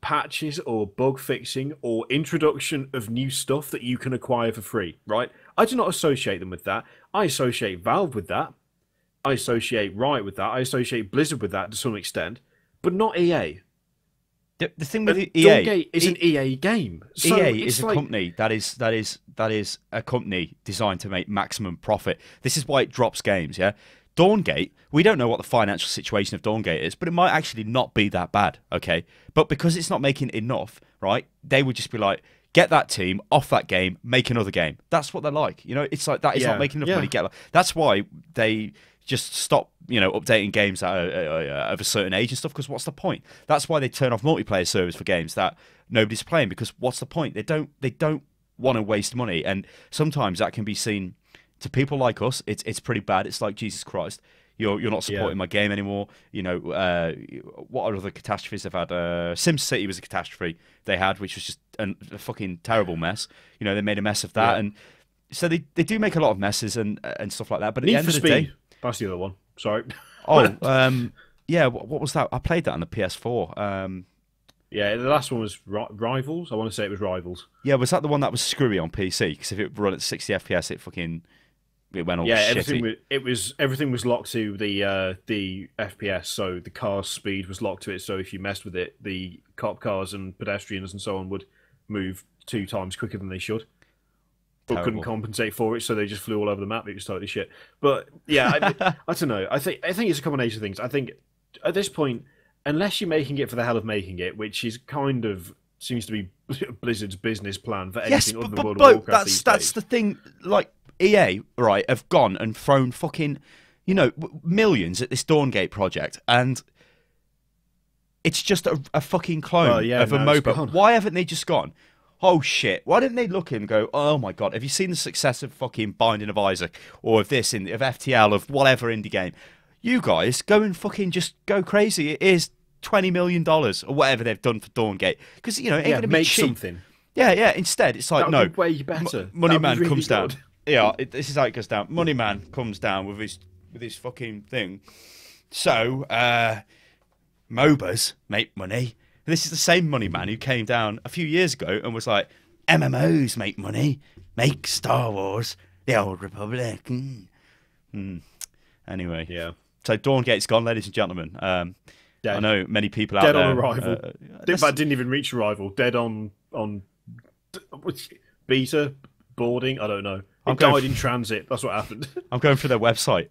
Speaker 2: patches or bug fixing or introduction of new stuff that you can acquire for free, right? I do not associate them with that. I associate Valve with that. I associate Riot with that. I associate Blizzard with that to some extent, but not EA.
Speaker 1: The thing with EA,
Speaker 2: Dawngate is an EA game. So
Speaker 1: EA is a company that is a company designed to make maximum profit. This is why it drops games. Yeah, Dawngate. We don't know what the financial situation of Dawngate is, but it might actually not be that bad. Okay, but because it's not making enough, right? They would just be like, get that team off that game, make another game. That's what they're like. You know, it's like that is not making enough money. That's why they just stop, updating games of a certain age and stuff, because what's the point? That's why they turn off multiplayer servers for games that nobody's playing, because what's the point? They don't want to waste money, and sometimes that can be seen to people like us. It's pretty bad. It's like, Jesus Christ, you're not supporting my game anymore. What are other catastrophes they've had? SimCity was a catastrophe they had, which was just a fucking terrible mess. They made a mess of that, and so they do make a lot of messes and stuff like that. But at the end of the day,
Speaker 2: that's the other one. Sorry.
Speaker 1: Yeah. What was that? I played that on the PS4.
Speaker 2: Yeah, the last one was Rivals. I want to say it was Rivals.
Speaker 1: Yeah, was that the one that was screwy on PC? Because if it run at 60 FPS, it went all shitty.
Speaker 2: Everything was locked to the FPS, so the car's speed was locked to it. So if you messed with it, the cop cars and pedestrians and so on would move 2 times quicker than they should. But couldn't compensate for it, so they just flew all over the map. It was totally shit. But yeah, I don't know. I think it's a combination of things. I think at this point, unless you're making it for the hell of making it, which is kind of seems to be Blizzard's business plan for anything other than World of Warcraft these days.
Speaker 1: That's the thing. Like EA, right, have gone and thrown fucking, millions at this Dawngate project, and it's just a fucking clone of a MOBA. Why haven't they just gone, oh shit, why didn't they look and go, oh my god, have you seen the success of fucking Binding of Isaac, or of this, of FTL, of whatever indie game? You guys go and fucking just go crazy. It is $20 million or whatever they've done for Dawngate, because you know it ain't gonna be
Speaker 2: make
Speaker 1: cheap.
Speaker 2: Something.
Speaker 1: Yeah. Instead, it's like no,
Speaker 2: way better.
Speaker 1: Money Man
Speaker 2: really
Speaker 1: comes down.
Speaker 2: good.
Speaker 1: Yeah, this is how it goes down. Money Man comes down with his fucking thing. So, MOBAs make money. And this is the same Money Man who came down a few years ago and was like, MMOs make money. Make Star Wars, the Old Republic. Anyway,
Speaker 2: yeah.
Speaker 1: So Dawngate's gone, ladies and gentlemen.
Speaker 2: Dead.
Speaker 1: I know many people out
Speaker 2: Dead
Speaker 1: there.
Speaker 2: on arrival. In fact, didn't even reach arrival. Dead on beta, boarding. I don't know. It died in transit. That's what happened.
Speaker 1: I'm going through their website.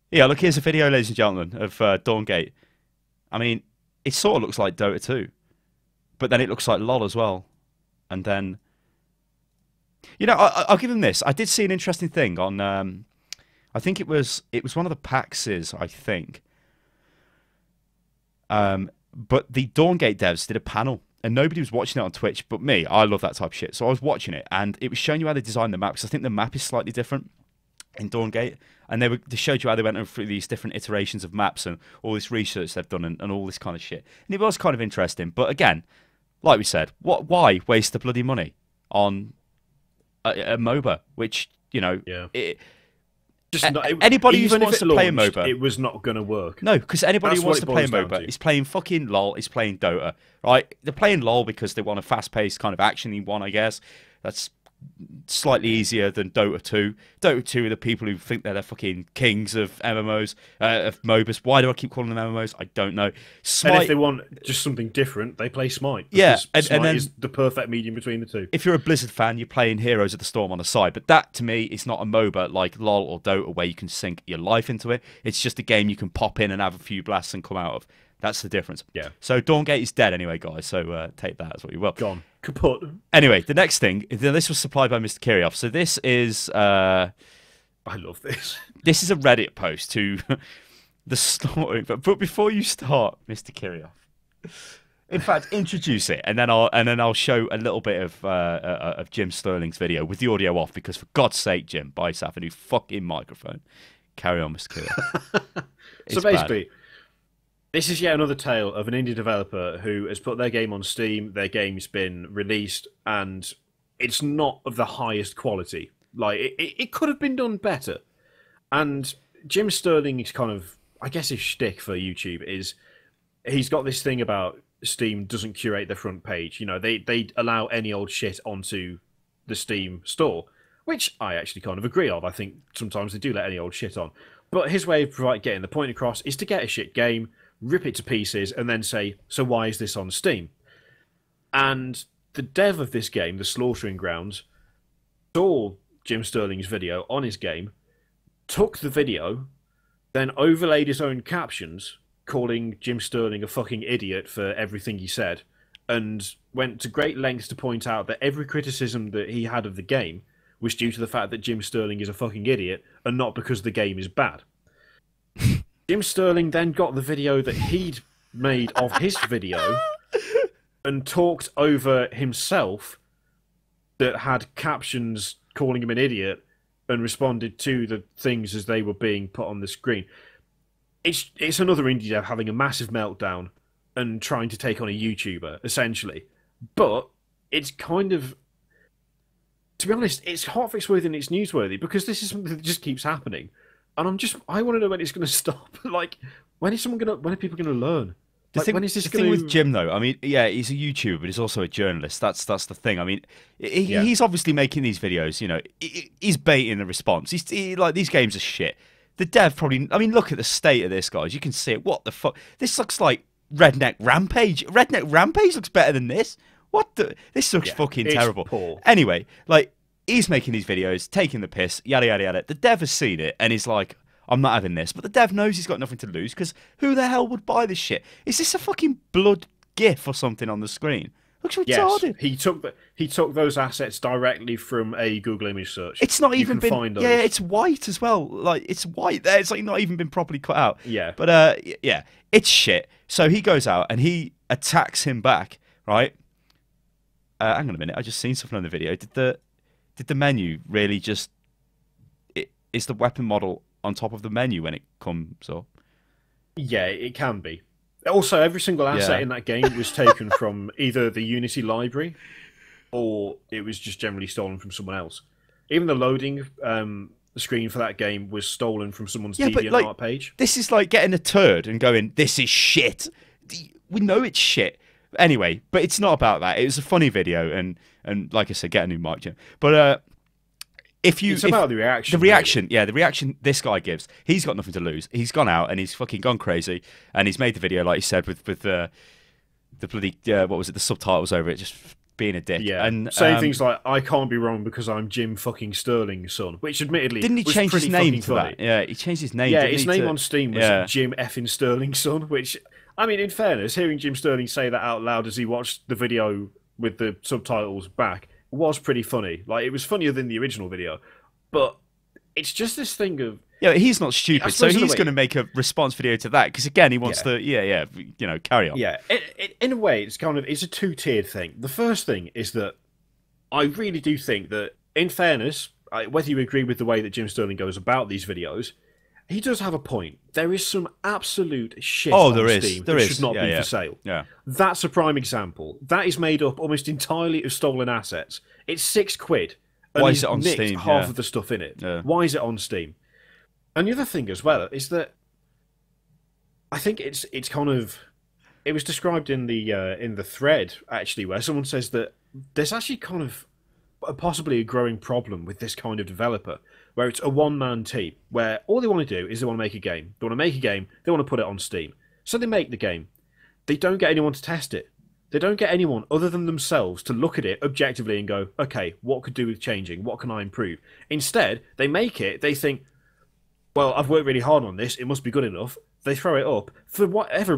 Speaker 1: Yeah, look, here's a video, ladies and gentlemen, of Dawngate. I mean, it sort of looks like Dota 2, but then it looks like LoL as well. And then, you know, I'll give them this. I did see an interesting thing on. I think it was one of the PAXs, I think. But the Dawngate devs did a panel, and nobody was watching it on Twitch but me. I love that type of shit, so I was watching it, and it was showing you how they designed the map, because I think the map is slightly different in Dawngate, and they showed you how they went through these different iterations of maps and all this research they've done and all this kind of shit. And it was kind of interesting, but again, like we said, why waste the bloody money on a MOBA, which, you know, anybody who wants to play a MOBA,
Speaker 2: it was not going to work.
Speaker 1: No, because anybody who wants to play a MOBA is playing fucking LoL, is playing Dota, right? They're playing LoL because they want a fast-paced kind of action-y one, I guess. That's slightly easier than Dota 2. Dota 2 are the people who think they're the fucking kings of MMOs, of MOBAs. Why do I keep calling them MMOs? I don't know. Smite,
Speaker 2: and if they want just something different, they play Smite.
Speaker 1: Yeah,
Speaker 2: and then is the perfect medium between the two.
Speaker 1: If you're a Blizzard fan, you're playing Heroes of the Storm on the side. But that, to me, is not a MOBA like LoL or Dota where you can sink your life into it. It's just a game you can pop in and have a few blasts and come out of. That's the difference.
Speaker 2: Yeah.
Speaker 1: So Dawngate is dead anyway, guys. So take that as what you will.
Speaker 2: Gone. Kaput.
Speaker 1: Anyway, the next thing. This was supplied by Mr. Kirioff. So this is.
Speaker 2: I love this.
Speaker 1: This is a Reddit post to the story. But before you start, Mr. Kirioff, in fact, introduce it, and then I'll show a little bit of Jim Sterling's video with the audio off, because for God's sake, Jim, buy yourself a new fucking microphone. Carry on, Mr. Kirioff.
Speaker 2: So basically. Bad. This is yet another tale of an indie developer who has put their game on Steam, their game's been released, and it's not of the highest quality. Like, it could have been done better. And Jim Sterling's kind of, I guess his shtick for YouTube is, he's got this thing about Steam doesn't curate the front page. You know, they allow any old shit onto the Steam store, which I actually kind of agree of. I think sometimes they do let any old shit on. But his way of getting the point across is to get a shit game, rip it to pieces, and then say, so why is this on Steam? And the dev of this game, The Slaughtering Grounds, saw Jim Sterling's video on his game, took the video, then overlaid his own captions, calling Jim Sterling a fucking idiot for everything he said, and went to great lengths to point out that every criticism that he had of the game was due to the fact that Jim Sterling is a fucking idiot, and not because the game is bad. Jim Sterling then got the video that he'd made of his video and talked over himself that had captions calling him an idiot and responded to the things as they were being put on the screen. It's another indie dev having a massive meltdown and trying to take on a YouTuber, essentially. But it's kind of... To be honest, it's hotfix worthy and it's newsworthy, because this is something that just keeps happening. And I want to know when it's going to stop. Like, when are people going to learn? When is this
Speaker 1: the thing with Jim, though? I mean, yeah, he's a YouTuber, but he's also a journalist. That's the thing. I mean, he's obviously making these videos. You know, he's baiting the response. Like, these games are shit. The dev probably. I mean, look at the state of this, guys. You can see it. What the fuck? This looks like Redneck Rampage. Redneck Rampage looks better than this. What the? This looks fucking terrible.
Speaker 2: Poor.
Speaker 1: Anyway, like, he's making these videos, taking the piss, yada, yada, yada. The dev has seen it and he's like, I'm not having this. But the dev knows he's got nothing to lose, because who the hell would buy this shit? Is this a fucking blood gif or something on the screen? Looks retarded.
Speaker 2: Yes, he took those assets directly from a Google image search.
Speaker 1: It's not even been... Yeah, it's white as well. Like, it's white there. It's like not even been properly cut out.
Speaker 2: Yeah.
Speaker 1: But, yeah, it's shit. So he goes out and he attacks him back, right? Hang on a minute. I just seen something on the video. Did the menu really just... Is the weapon model on top of the menu when it comes up?
Speaker 2: Yeah, it can be. Also, every single asset in that game was taken from either the Unity library, or it was just generally stolen from someone else. Even the loading screen for that game was stolen from someone's DeviantArt page.
Speaker 1: This is like getting a turd and going, "This is shit." We know it's shit. Anyway, but it's not about that. It was a funny video, and like I said, get a new mic, Jim. But it's
Speaker 2: about the reaction.
Speaker 1: The reaction, really. The reaction this guy gives. He's got nothing to lose. He's gone out and he's fucking gone crazy, and he's made the video like you said with the bloody what was it? The subtitles over it, just being a dick.
Speaker 2: Yeah,
Speaker 1: and
Speaker 2: saying things like "I can't be wrong because I'm Jim fucking Sterling's son," which admittedly
Speaker 1: didn't he
Speaker 2: was
Speaker 1: change his name to
Speaker 2: funny.
Speaker 1: that? Yeah, he changed his name.
Speaker 2: Yeah, his name on Steam was Jim effing Sterling's son, which. I mean, in fairness, hearing Jim Sterling say that out loud as he watched the video with the subtitles back was pretty funny. Like, it was funnier than the original video. But it's just this thing of...
Speaker 1: Yeah, he's not stupid, so he's going to make a response video to that, because, again, he wants to, carry on.
Speaker 2: Yeah, in a way, it's a two-tiered thing. The first thing is that I really do think that, in fairness, whether you agree with the way that Jim Sterling goes about these videos... He does have a point. There is some absolute shit on Steam that should not be for sale.
Speaker 1: Yeah.
Speaker 2: That's a prime example. That is made up almost entirely of stolen assets. It's £6. And
Speaker 1: why is it on Steam?
Speaker 2: Half of the stuff in it.
Speaker 1: Yeah.
Speaker 2: Why is it on Steam? And the other thing as well is that I think it's kind of... It was described in the thread, actually, where someone says that there's actually kind of possibly a growing problem with this kind of developer, where it's a one-man team, where all they want to do is they want to make a game. They want to make a game, they want to put it on Steam. So they make the game. They don't get anyone to test it. They don't get anyone other than themselves to look at it objectively and go, okay, what could do with changing? What can I improve? Instead, they make it, they think, well, I've worked really hard on this, it must be good enough. They throw it up for whatever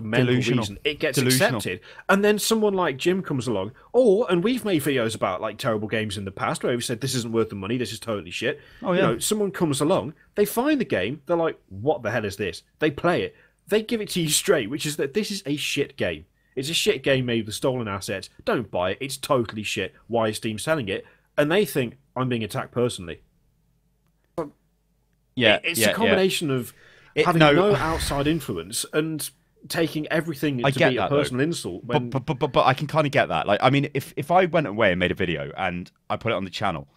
Speaker 2: mental reason, it gets accepted. And then someone like Jim comes along, and we've made videos about like terrible games in the past where we've said this isn't worth the money, this is totally shit.
Speaker 1: Oh, yeah.
Speaker 2: Someone comes along, they find the game, they're like, what the hell is this? They play it, they give it to you straight, which is that this is a shit game. It's a shit game made with stolen assets. Don't buy it. It's totally shit. Why is Steam selling it? And they think I'm being attacked personally.
Speaker 1: Yeah,
Speaker 2: it's a combination of having no outside influence and taking everything to be a personal insult.
Speaker 1: But I can kind of get that. Like, I mean, if I went away and made a video and I put it on the channel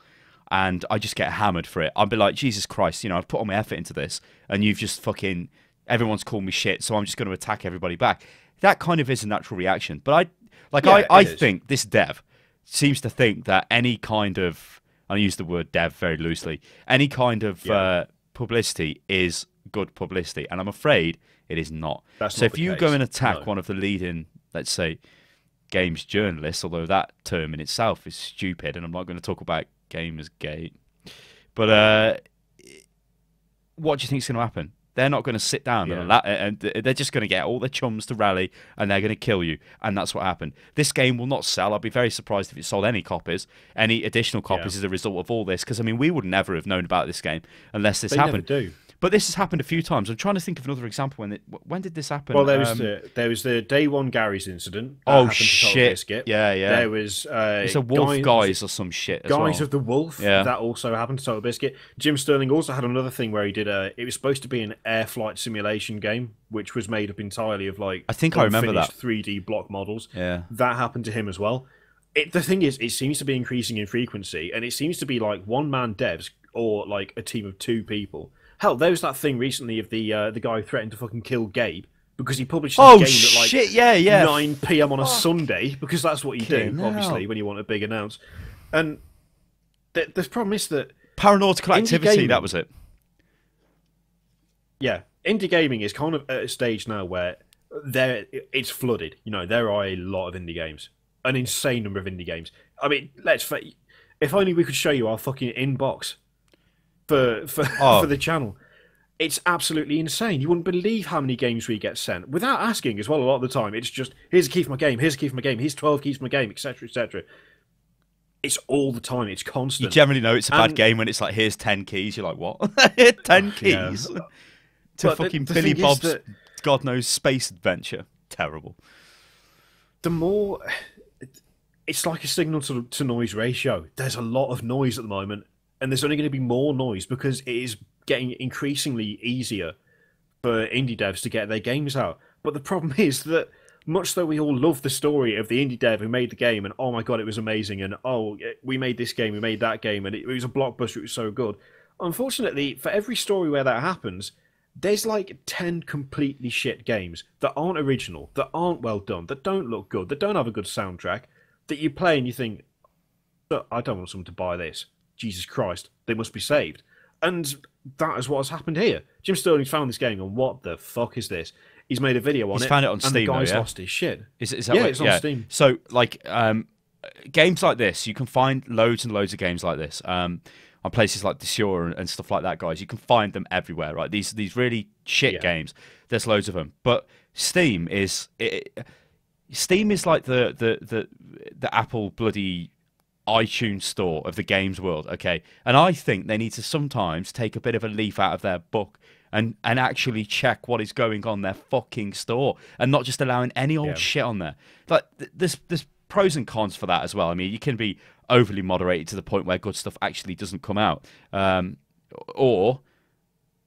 Speaker 1: and I just get hammered for it, I'd be like, Jesus Christ, I've put all my effort into this and you've just fucking, everyone's called me shit, so I'm just going to attack everybody back. That kind of is a natural reaction. But I think this dev seems to think that any kind of, I use the word dev very loosely, any kind of publicity is good publicity, and I'm afraid it is not. So if you go and attack one of the leading, let's say, games journalists, although that term in itself is stupid, and I'm not going to talk about Gamersgate, but what do you think is going to happen? They're not going to sit down and they're just going to get all their chums to rally and they're going to kill you. And that's what happened. This game will not sell. I'd be very surprised if it sold any copies, any additional copies as a result of all this. Because, I mean, we would never have known about this game unless this happened.
Speaker 2: Never do.
Speaker 1: But this has happened a few times. I'm trying to think of another example. When did this happen?
Speaker 2: Well, there was the Day One Gary's incident.
Speaker 1: Oh, shit.
Speaker 2: Yeah. There was...
Speaker 1: it's a Wolf Guys or some shit as
Speaker 2: Guys of the Wolf. Yeah. That also happened to Total Biscuit. Jim Sterling also had another thing where he did it was supposed to be an air flight simulation game, which was made up entirely of like...
Speaker 1: I think I remember that.
Speaker 2: 3D block models.
Speaker 1: Yeah.
Speaker 2: That happened to him as well. The thing is, it seems to be increasing in frequency, and it seems to be like one-man devs or like a team of 2 people. Hell, there was that thing recently of the guy who threatened to fucking kill Gabe because he published his game at like 9 PM on a Sunday, because that's what you do, obviously, when you want a big announce. And the problem is that...
Speaker 1: Paranormal Activity, that was it.
Speaker 2: Yeah, indie gaming is kind of at a stage now where it's flooded. There are a lot of indie games. An insane number of indie games. I mean, if only we could show you our fucking inbox for the channel. It's absolutely insane. You wouldn't believe how many games we get sent without asking as well. A lot of the time, it's just, here's a key for my game, here's a key for my game, here's 12 keys for my game, etc., etc. It's all the time. It's constant.
Speaker 1: You generally know it's a bad game when it's like, here's 10 keys. You're like, what? 10 keys to fucking Billy Bob's God knows space adventure. Terrible.
Speaker 2: The more, it's like a signal to noise ratio. There's a lot of noise at the moment. And there's only going to be more noise because it is getting increasingly easier for indie devs to get their games out. But the problem is that much though we all love the story of the indie dev who made the game, and oh my god, it was amazing, and oh, we made this game, we made that game, and it was a blockbuster, it was so good. Unfortunately, for every story where that happens, there's like 10 completely shit games that aren't original, that aren't well done, that don't look good, that don't have a good soundtrack, that you play and you think, "Look, I don't want someone to buy this. Jesus Christ, they must be saved." And that is what has happened here. Jim Sterling's found this game, and what the fuck is this? He's made a video on it.
Speaker 1: He's found it on
Speaker 2: and
Speaker 1: Steam,
Speaker 2: the guy's
Speaker 1: though, yeah?
Speaker 2: lost his shit.
Speaker 1: Is that
Speaker 2: yeah,
Speaker 1: what,
Speaker 2: it's on Steam.
Speaker 1: So, like, games like this, you can find loads and loads of games like this on places like Desure and stuff like that, guys. You can find them everywhere, right? These really shit games. There's loads of them. But Steam is like the Apple bloody iTunes store of the games world, okay? And I think they need to sometimes take a bit of a leaf out of their book and actually check what is going on their fucking store and not just allowing any old shit on there. Like, there's pros and cons for that as well. I mean, you can be overly moderated to the point where good stuff actually doesn't come out. Or,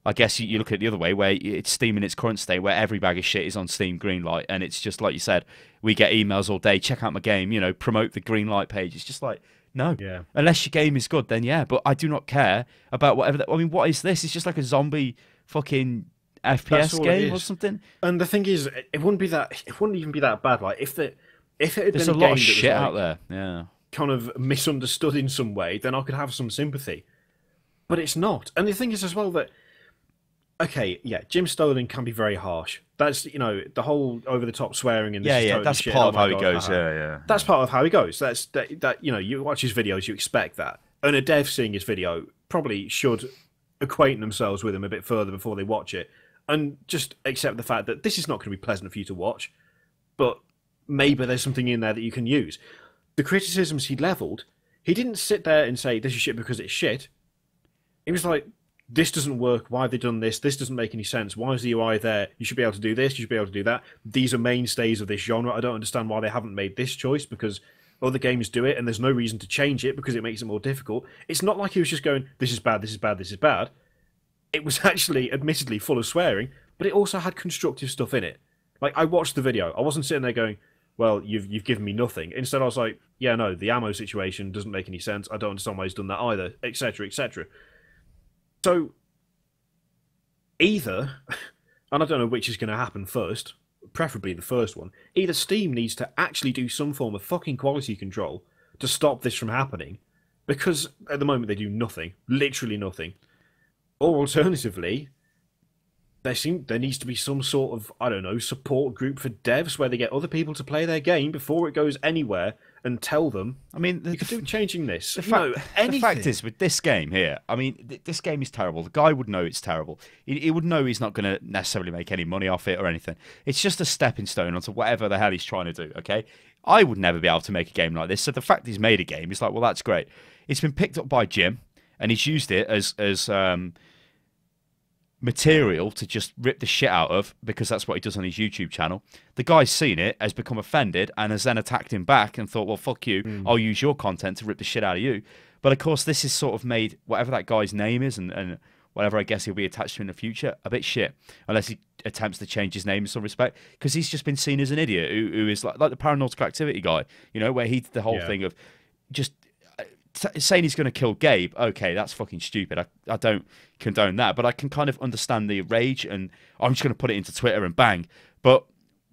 Speaker 1: I guess you look at it the other way, where it's Steam in its current state, where every bag of shit is on Steam Greenlight, and it's just like you said, we get emails all day, check out my game, promote the Greenlight page. It's just like, no. Yeah. Unless your game is good, then yeah, but I do not care about whatever. I mean, what is this? It's just like a zombie fucking FPS game or something.
Speaker 2: And the thing is, it wouldn't even be that bad. Like, if it had
Speaker 1: There's
Speaker 2: been
Speaker 1: a lot of shit out there, yeah,
Speaker 2: kind of misunderstood in some way, then I could have some sympathy. But it's not. And the thing is as well that, okay, yeah, Jim Sterling can be very harsh. That's, the whole over-the-top swearing and this is totally
Speaker 1: that's
Speaker 2: shit.
Speaker 1: part of how he goes. Yeah.
Speaker 2: That's part of how he goes. That you watch his videos, you expect that. And a dev seeing his video probably should acquaint themselves with him a bit further before they watch it, and just accept the fact that this is not going to be pleasant for you to watch, but maybe there's something in there that you can use. The criticisms he levelled, he didn't sit there and say, this is shit because it's shit. He was like, this doesn't work, why have they done this? This doesn't make any sense. Why is the UI there? You should be able to do this, you should be able to do that. These are mainstays of this genre. I don't understand why they haven't made this choice, because other games do it and there's no reason to change it because it makes it more difficult. It's not like he was just going, this is bad, this is bad, this is bad. It was actually, admittedly, full of swearing, but it also had constructive stuff in it. Like, I watched the video. I wasn't sitting there going, well, you've given me nothing. Instead, I was like, yeah, no, the ammo situation doesn't make any sense. I don't understand why he's done that either, etc., etc. So, either, and I don't know which is going to happen first, preferably the first one, either Steam needs to actually do some form of fucking quality control to stop this from happening, because at the moment they do nothing, literally nothing. Or alternatively, there needs to be some sort of, I don't know, support group for devs where they get other people to play their game before it goes anywhere and tell them,
Speaker 1: I mean,
Speaker 2: you could do changing this.
Speaker 1: The fact is, with this game here, I mean, this game is terrible. The guy would know it's terrible. He would know he's not going to necessarily make any money off it or anything. It's just a stepping stone onto whatever the hell he's trying to do, okay? I would never be able to make a game like this, so the fact he's made a game is like, well, that's great. It's been picked up by Jim, and he's used it as material to just rip the shit out of, because that's what he does on his YouTube channel. The guy's seen it, has become offended, and has then attacked him back and thought, well, fuck you, I'll use your content to rip the shit out of you. But of course, this is sort of made whatever that guy's name is and whatever I guess he'll be attached to in the future a bit shit, unless he attempts to change his name in some respect, because he's just been seen as an idiot who is like the Paranormal Activity guy, where he did the whole thing of just saying he's going to kill Gabe. Okay, that's fucking stupid. I don't condone that, but I can kind of understand the rage, and I'm just going to put it into Twitter and bang. But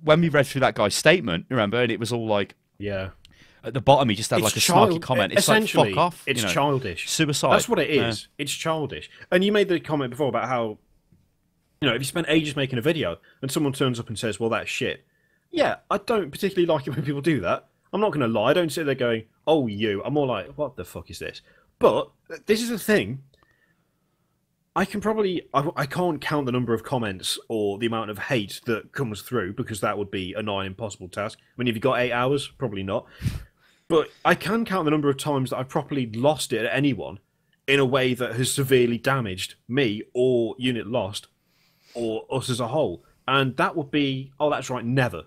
Speaker 1: when we read through that guy's statement, remember, and it was all like, at the bottom he just had like a snarky comment. It's like, fuck off.
Speaker 2: It's childish.
Speaker 1: Suicide.
Speaker 2: That's what it is. It's childish. And you made the comment before about how, if you spend ages making a video and someone turns up and says, well, that's shit. Yeah, I don't particularly like it when people do that. I'm not going to lie. I don't sit there going, oh, you. I'm more like, what the fuck is this? But this is the thing. I can't count the number of comments or the amount of hate that comes through, because that would be a nigh impossible task. I mean, if you've got 8 hours, probably not. But I can count the number of times that I've properly lost it at anyone in a way that has severely damaged me or Unit Lost or us as a whole. And that would be, oh, that's right, never.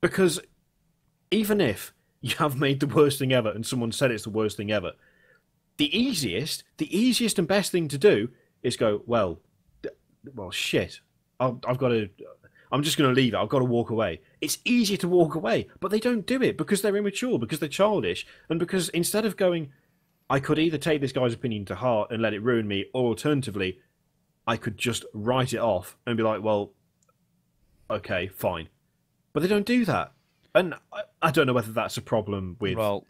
Speaker 2: Because even if you have made the worst thing ever and someone said it's the worst thing ever, the easiest and best thing to do is go, well, shit. I've got to... I'm just going to leave it. I've got to walk away. It's easier to walk away, but they don't do it because they're immature, because they're childish, and because instead of going, I could either take this guy's opinion to heart and let it ruin me, or alternatively, I could just write it off and be like, well, okay, fine. But they don't do that. And I don't know whether that's a problem with...
Speaker 1: Well,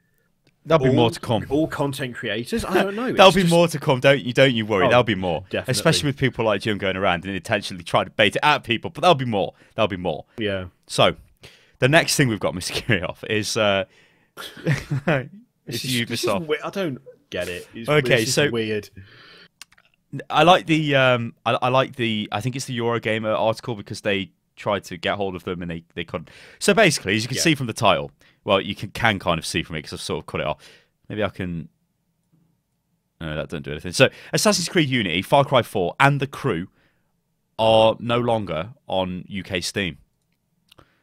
Speaker 1: there'll be more to come.
Speaker 2: All content creators? I don't know.
Speaker 1: There'll be more to come. Don't you worry. There'll be more.
Speaker 2: Definitely.
Speaker 1: Especially with people like Jim going around and intentionally trying to bait it at people. But there'll be more. There'll be more.
Speaker 2: Yeah.
Speaker 1: So, the next thing we've got, Mr. Kirioff, is it's Ubisoft.
Speaker 2: I don't get it.
Speaker 1: Okay, so
Speaker 2: weird.
Speaker 1: I like the I think it's the Eurogamer article because they tried to get hold of them and they couldn't. So basically, as you can see from the title, well, you can kind of see from it because I've sort of cut it off. Maybe I can. No, that doesn't do anything. So Assassin's Creed Unity, Far Cry 4, and The Crew are no longer on UK Steam,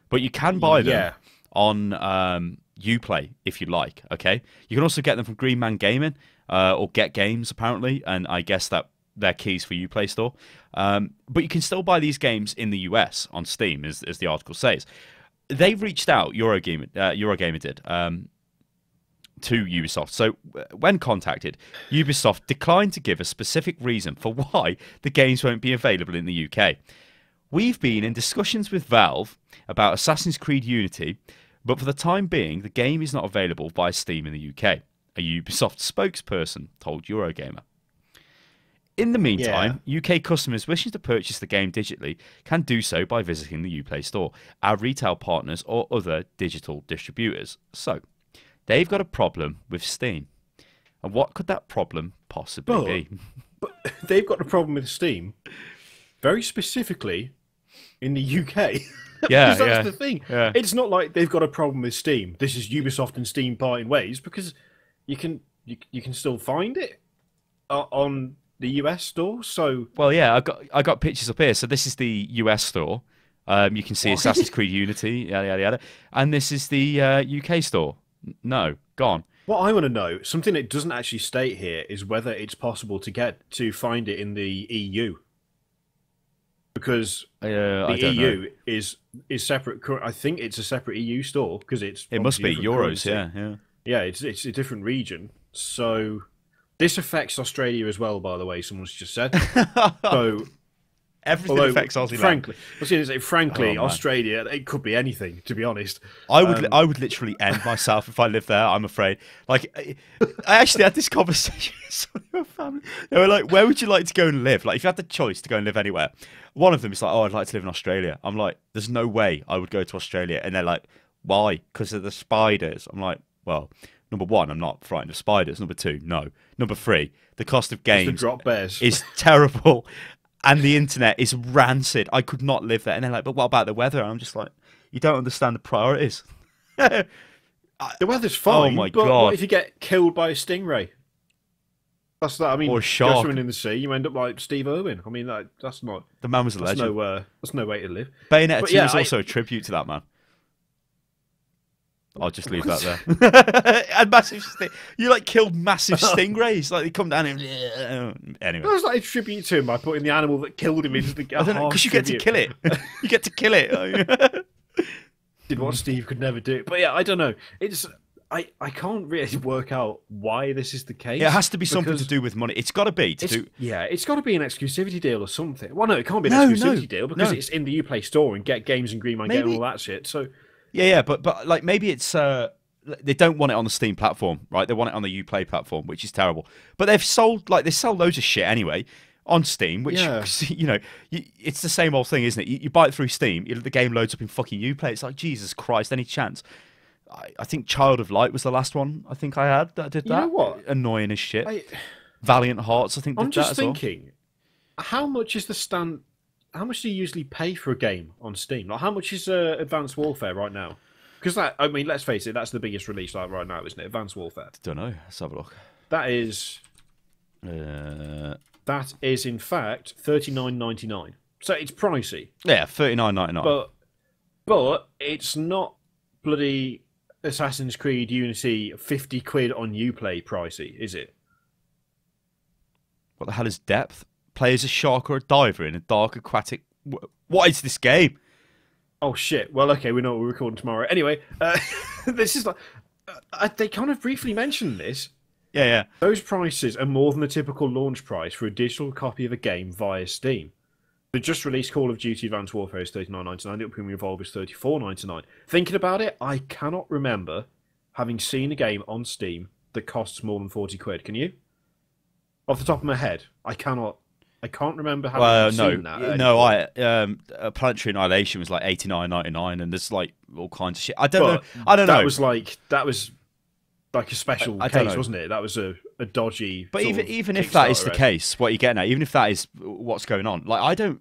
Speaker 1: but you can buy them on Uplay if you like. Okay, you can also get them from Green Man Gaming or Get Games apparently, and I guess that they're keys for Uplay Store. But you can still buy these games in the US on Steam, as the article says. They reached out, Eurogamer did, to Ubisoft. So when contacted, Ubisoft declined to give a specific reason for why the games won't be available in the UK. We've been in discussions with Valve about Assassin's Creed Unity, but for the time being, the game is not available via Steam in the UK, a Ubisoft spokesperson told Eurogamer. In the meantime, UK customers wishing to purchase the game digitally can do so by visiting the Uplay Store, our retail partners or other digital distributors. So, they've got a problem with Steam. And what could that problem possibly be?
Speaker 2: But they've got a problem with Steam, very specifically in the UK.
Speaker 1: Yeah,
Speaker 2: that's the thing.
Speaker 1: Yeah.
Speaker 2: It's not like they've got a problem with Steam. This is Ubisoft and Steam parting ways, because you can still find it on the US store. So
Speaker 1: well, I got pictures up here. So this is the US store. You can see Assassin's Creed Unity, yada yada yada, and this is the UK store. No, gone.
Speaker 2: What I want to know, something that doesn't actually state here, is whether it's possible to find it in the EU, because the EU is separate. I think it's a separate EU store because it must be
Speaker 1: euros.
Speaker 2: Currency. Yeah. It's a different region. So this affects Australia as well. By the way, someone's just said. So
Speaker 1: everything affects Aussie.
Speaker 2: Frankly, Australia, it could be anything. To be honest,
Speaker 1: I would literally end myself if I lived there. I'm afraid. Like, I actually had this conversation with my family. They were like, "Where would you like to go and live? Like, if you had the choice to go and live anywhere." One of them is like, "Oh, I'd like to live in Australia." I'm like, "There's no way I would go to Australia." And they're like, "Why?" Because of the spiders. I'm like, "Well, number one, I'm not frightened of spiders. Number two, no. Number three, the cost of games is terrible." And the internet is rancid. I could not live there. And they're like, "But what about the weather?" And I'm just like, you don't understand the priorities.
Speaker 2: The weather's fine.
Speaker 1: Oh my
Speaker 2: but
Speaker 1: God.
Speaker 2: What if you get killed by a stingray? That's that. I mean,
Speaker 1: or a shark.
Speaker 2: Go swimming in the sea, you end up like Steve Irwin. I mean, that's not.
Speaker 1: The man was a legend.
Speaker 2: That's no way to live.
Speaker 1: Bayonetta 2 is also a tribute to that man. I'll just leave that there. And massive you like killed massive stingrays. Like they come down and anyway.
Speaker 2: It was like a tribute to him by putting the animal that killed him into the
Speaker 1: because you get to kill it. You get to kill it.
Speaker 2: Did what Steve could never do. But yeah, I don't know. I can't really work out why this is the case.
Speaker 1: It has to be something to do with money. It's got to be
Speaker 2: it's got to be an exclusivity deal or something. Well, no, it can't be an exclusivity deal because it's in the Uplay store and Get Games and Green Man Game and all that shit. So
Speaker 1: yeah, but like maybe it's they don't want it on the Steam platform, right? They want it on the Uplay platform, which is terrible. But they sell loads of shit anyway on Steam, which it's the same old thing, isn't it? You buy it through Steam, the game loads up in fucking Uplay. It's like, Jesus Christ, any chance? I think Child of Light was the last one I think I had that did that.
Speaker 2: You know what?
Speaker 1: Annoying as shit. Valiant Hearts, I think.
Speaker 2: I'm just thinking, how much is the stand? How much do you usually pay for a game on Steam? Like, how much is Advanced Warfare right now? Because let's face it, that's the biggest release right now, isn't it? Advanced Warfare.
Speaker 1: Don't know. Let's have a look.
Speaker 2: That is in fact $39.99. So it's pricey.
Speaker 1: Yeah, $39.99.
Speaker 2: But it's not bloody Assassin's Creed Unity 50 quid on Uplay pricey, is it?
Speaker 1: What the hell is Depth? Play as a shark or a diver in a dark aquatic... What is this game?
Speaker 2: Oh shit. Well, okay, we know what we're recording tomorrow. Anyway, this is like they kind of briefly mentioned this.
Speaker 1: Yeah, yeah.
Speaker 2: Those prices are more than the typical launch price for a digital copy of a game via Steam. The just released Call of Duty Advanced Warfare is $39.99. The upcoming Evolve is $34.99. Thinking about it, I cannot remember having seen a game on Steam that costs more than 40 quid. Can you? Off the top of my head, I cannot. I can't remember having seen that.
Speaker 1: No, Planetary Annihilation was like $89.99, and there's like all kinds of shit. I don't know.
Speaker 2: That was like a special case, wasn't it? That was a dodgy.
Speaker 1: But even if that is the case, what you're getting at, even if that is what's going on, like I don't.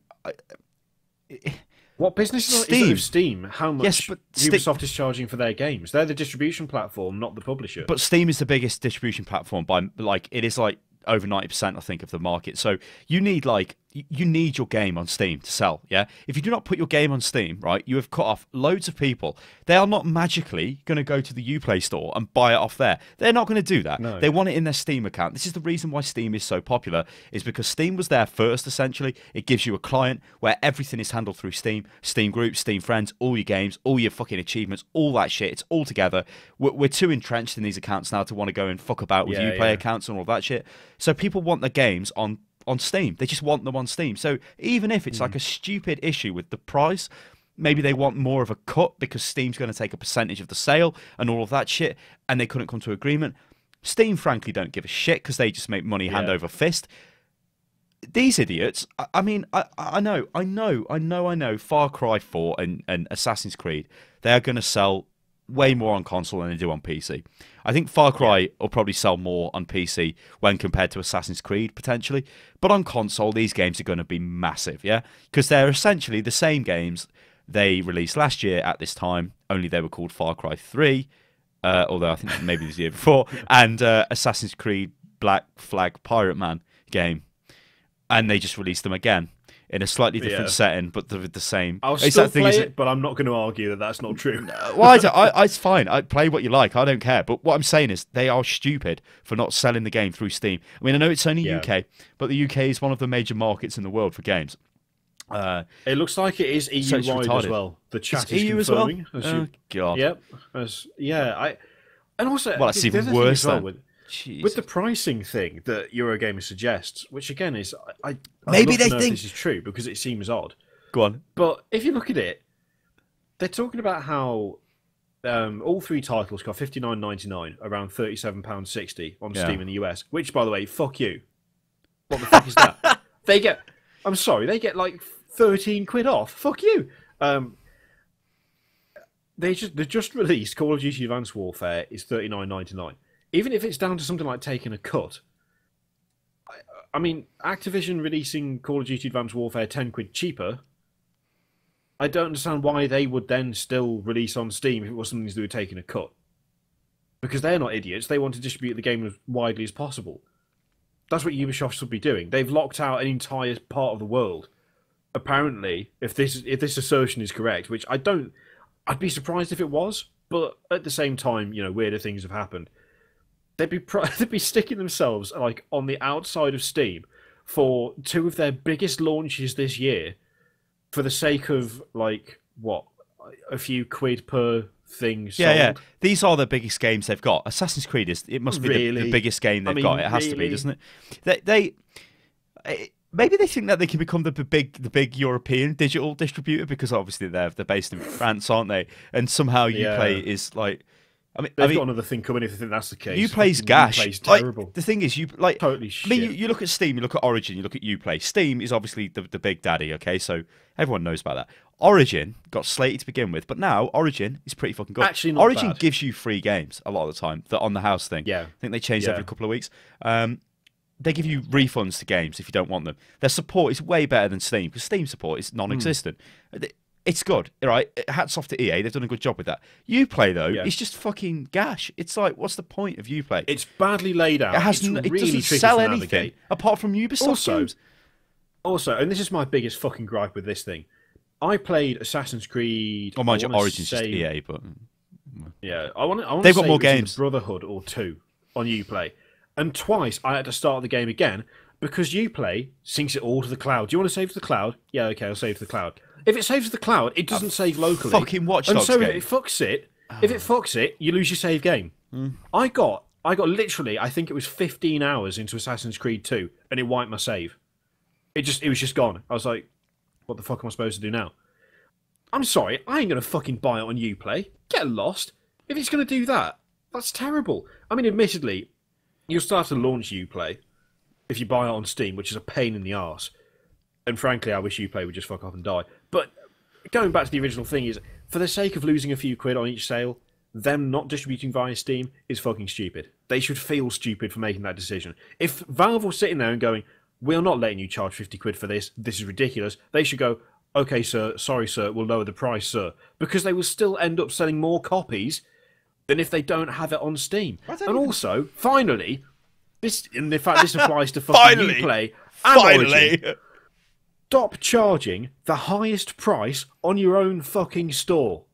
Speaker 2: What business is it of Steam? How much Ubisoft is charging for their games? They're the distribution platform, not the publisher.
Speaker 1: But Steam is the biggest distribution platform by it is like over 90%, I think, of the market. So you need your game on Steam to sell. Yeah, if you do not put your game on Steam, right, you have cut off loads of people. They are not magically going to go to the Uplay store and buy it off there. They're not going to do that.
Speaker 2: No.
Speaker 1: They want it in their Steam account. This is the reason why Steam is so popular, is because Steam was there first. Essentially, it gives you a client where everything is handled through Steam, Steam groups, Steam friends, all your games, all your fucking achievements, all that shit. It's all together. We're too entrenched in these accounts now to want to go and fuck about with Uplay accounts and all that shit. So people want their games on Steam. They just want them on Steam. So even if it's like a stupid issue with the price, maybe they want more of a cut because Steam's going to take a percentage of the sale and all of that shit, and they couldn't come to agreement. Steam, frankly, don't give a shit because they just make money hand over fist. These idiots, I mean, I know Far Cry 4 and Assassin's Creed, they're going to sell way more on console than they do on PC. I think Far Cry will probably sell more on PC when compared to Assassin's Creed, potentially. But on console, these games are going to be massive, yeah? Because they're essentially the same games they released last year at this time, only they were called Far Cry 3, although I think maybe it was the year before, and Assassin's Creed Black Flag Pirate Man game. And they just released them again in a slightly different setting, but the same.
Speaker 2: I'll still play it, but I'm not going to argue that that's not true.
Speaker 1: Well, it's fine. I play what you like. I don't care. But what I'm saying is they are stupid for not selling the game through Steam. I mean, I know it's only UK, but the UK is one of the major markets in the world for games.
Speaker 2: It looks like it is EU-wide as well. The chat is
Speaker 1: EU
Speaker 2: confirming.
Speaker 1: as well? Oh, God.
Speaker 2: Yep. And also,
Speaker 1: well, that's even worse then.
Speaker 2: With the pricing thing that Eurogamer suggests, which again is,
Speaker 1: maybe they think
Speaker 2: this is true because it seems odd.
Speaker 1: Go on.
Speaker 2: But if you look at it, they're talking about how all three titles cost $59.99, around £37.60 on Steam in the US. Which, by the way, fuck you. What the fuck is that? They get like 13 quid off. Fuck you. They just released Call of Duty Advanced Warfare is $39.99. Even if it's down to something like taking a cut, I mean, Activision releasing Call of Duty Advanced Warfare 10 quid cheaper, I don't understand why they would then still release on Steam if it was something to do with taking a cut. Because they're not idiots, they want to distribute the game as widely as possible. That's what Ubisoft should be doing. They've locked out an entire part of the world. Apparently, if this assertion is correct, which I'd be surprised if it was, but at the same time, weirder things have happened. They'd be sticking themselves like on the outside of Steam for two of their biggest launches this year, for the sake of like a few quid per thing sold.
Speaker 1: Yeah. These are the biggest games they've got. Assassin's Creed it must be the biggest game they've got. It has to be, doesn't it? They maybe they think that they can become the big European digital distributor because obviously they're based in France, aren't they? And somehow Uplay is like.
Speaker 2: They've got another thing coming if they think that's the case.
Speaker 1: Uplay's gash.
Speaker 2: Uplay's terrible.
Speaker 1: The thing is,
Speaker 2: totally shit.
Speaker 1: I mean, you look at Steam, you look at Origin, you look at Uplay. Steam is obviously the big daddy, okay? So everyone knows about that. Origin got slated to begin with, but now Origin is pretty fucking good.
Speaker 2: Actually, not
Speaker 1: Origin
Speaker 2: bad.
Speaker 1: gives you free games a lot of the time. The on the house thing.
Speaker 2: Yeah.
Speaker 1: I think they change every couple of weeks. They give you refunds to games if you don't want them. Their support is way better than Steam because Steam support is non-existent. It's good, right? Hats off to EA. They've done a good job with that. Uplay, though, it's just fucking gash. It's like, what's the point of Uplay?
Speaker 2: It's badly laid out.
Speaker 1: It
Speaker 2: really
Speaker 1: doesn't sell anything apart from Ubisoft games.
Speaker 2: Also, and this is my biggest fucking gripe with this thing. I played Assassin's Creed.
Speaker 1: Oh, mind you, Origin's just EA, but
Speaker 2: yeah, I want.
Speaker 1: They've got more games.
Speaker 2: Brotherhood or two on Uplay, and twice I had to start the game again because Uplay syncs it all to the cloud. Do you want to save to the cloud? Yeah, okay, I'll save to the cloud. If it saves to the cloud, it doesn't save locally.
Speaker 1: Fucking Watch Dogs
Speaker 2: and so
Speaker 1: game.
Speaker 2: if it fucks it, you lose your save game. I got literally, I think it was 15 hours into Assassin's Creed 2, and it wiped my save. It was just gone. I was like, what the fuck am I supposed to do now? I'm sorry, I ain't gonna fucking buy it on Uplay. Get lost. If it's gonna do that, that's terrible. I mean, admittedly, you'll start to launch Uplay if you buy it on Steam, which is a pain in the arse. And frankly, I wish Uplay would just fuck off and die. But going back to the original thing is, for the sake of losing a few quid on each sale, them not distributing via Steam is fucking stupid. They should feel stupid for making that decision. If Valve was sitting there and going, we're not letting you charge 50 quid for this is ridiculous, they should go, okay, sir, sorry, sir, we'll lower the price, sir. Because they will still end up selling more copies than if they don't have it on Steam. And also, finally, this applies to fucking Uplay and Origin. Stop charging the highest price on your own fucking store.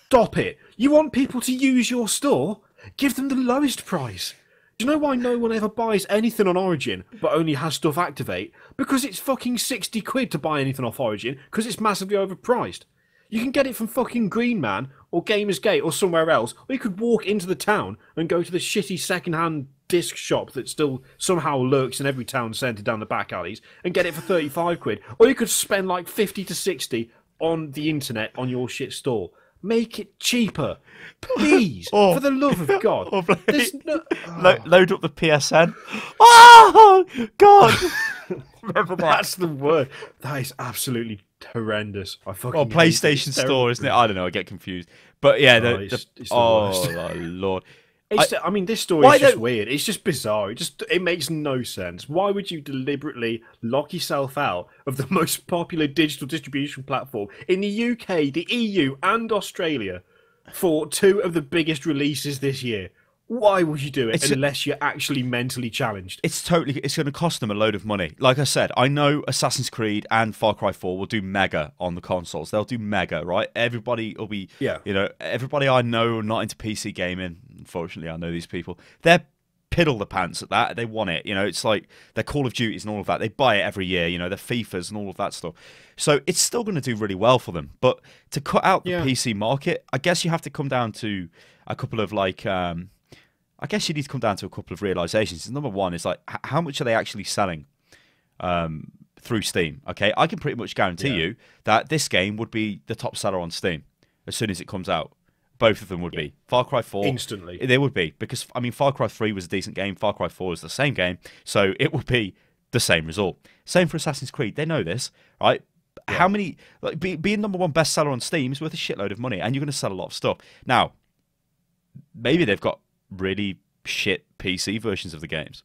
Speaker 2: Stop it. You want people to use your store? Give them the lowest price. Do you know why no one ever buys anything on Origin but only has stuff activate? Because it's fucking 60 quid to buy anything off Origin because it's massively overpriced. You can get it from fucking Green Man or Gamersgate or somewhere else, or you could walk into the town and go to the shitty second-hand disc shop that still somehow lurks in every town centre down the back alleys and get it for 35 quid. Or you could spend like 50 to 60 on the internet on your shit store. Make it cheaper. Please. For the love of God.
Speaker 1: Load up the PSN. Oh, God.
Speaker 2: Remember that? That's the word. That is absolutely horrendous. I fucking
Speaker 1: PlayStation Store, isn't it? I don't know. I get confused. But yeah,
Speaker 2: it's the worst.
Speaker 1: Oh, Lord.
Speaker 2: I mean, this story is just weird. It's just bizarre. It makes no sense. Why would you deliberately lock yourself out of the most popular digital distribution platform in the UK, the EU, and Australia for two of the biggest releases this year? Why would you do it unless you're actually mentally challenged?
Speaker 1: It's going to cost them a load of money. Like I said, I know Assassin's Creed and Far Cry 4 will do mega on the consoles. They'll do mega, right? Everybody will be, everybody I know not into PC gaming, unfortunately, I know these people, they're piddle the pants at that. They want it. It's like their Call of Duties and all of that. They buy it every year, their FIFAs and all of that stuff. So it's still going to do really well for them. But to cut out the PC market, I guess you have to come down to a couple of I guess you need to come down to a couple of realizations. Number one is how much are they actually selling through Steam? Okay, I can pretty much guarantee you that this game would be the top seller on Steam as soon as it comes out. Both of them would be. Far Cry 4
Speaker 2: instantly.
Speaker 1: They would be, because I mean, Far Cry 3 was a decent game. Far Cry 4 is the same game, so it would be the same result. Same for Assassin's Creed. They know this, right? Yeah. How many being number one bestseller on Steam is worth a shitload of money, and you're going to sell a lot of stuff. Now, maybe they've got really shit PC versions of the games,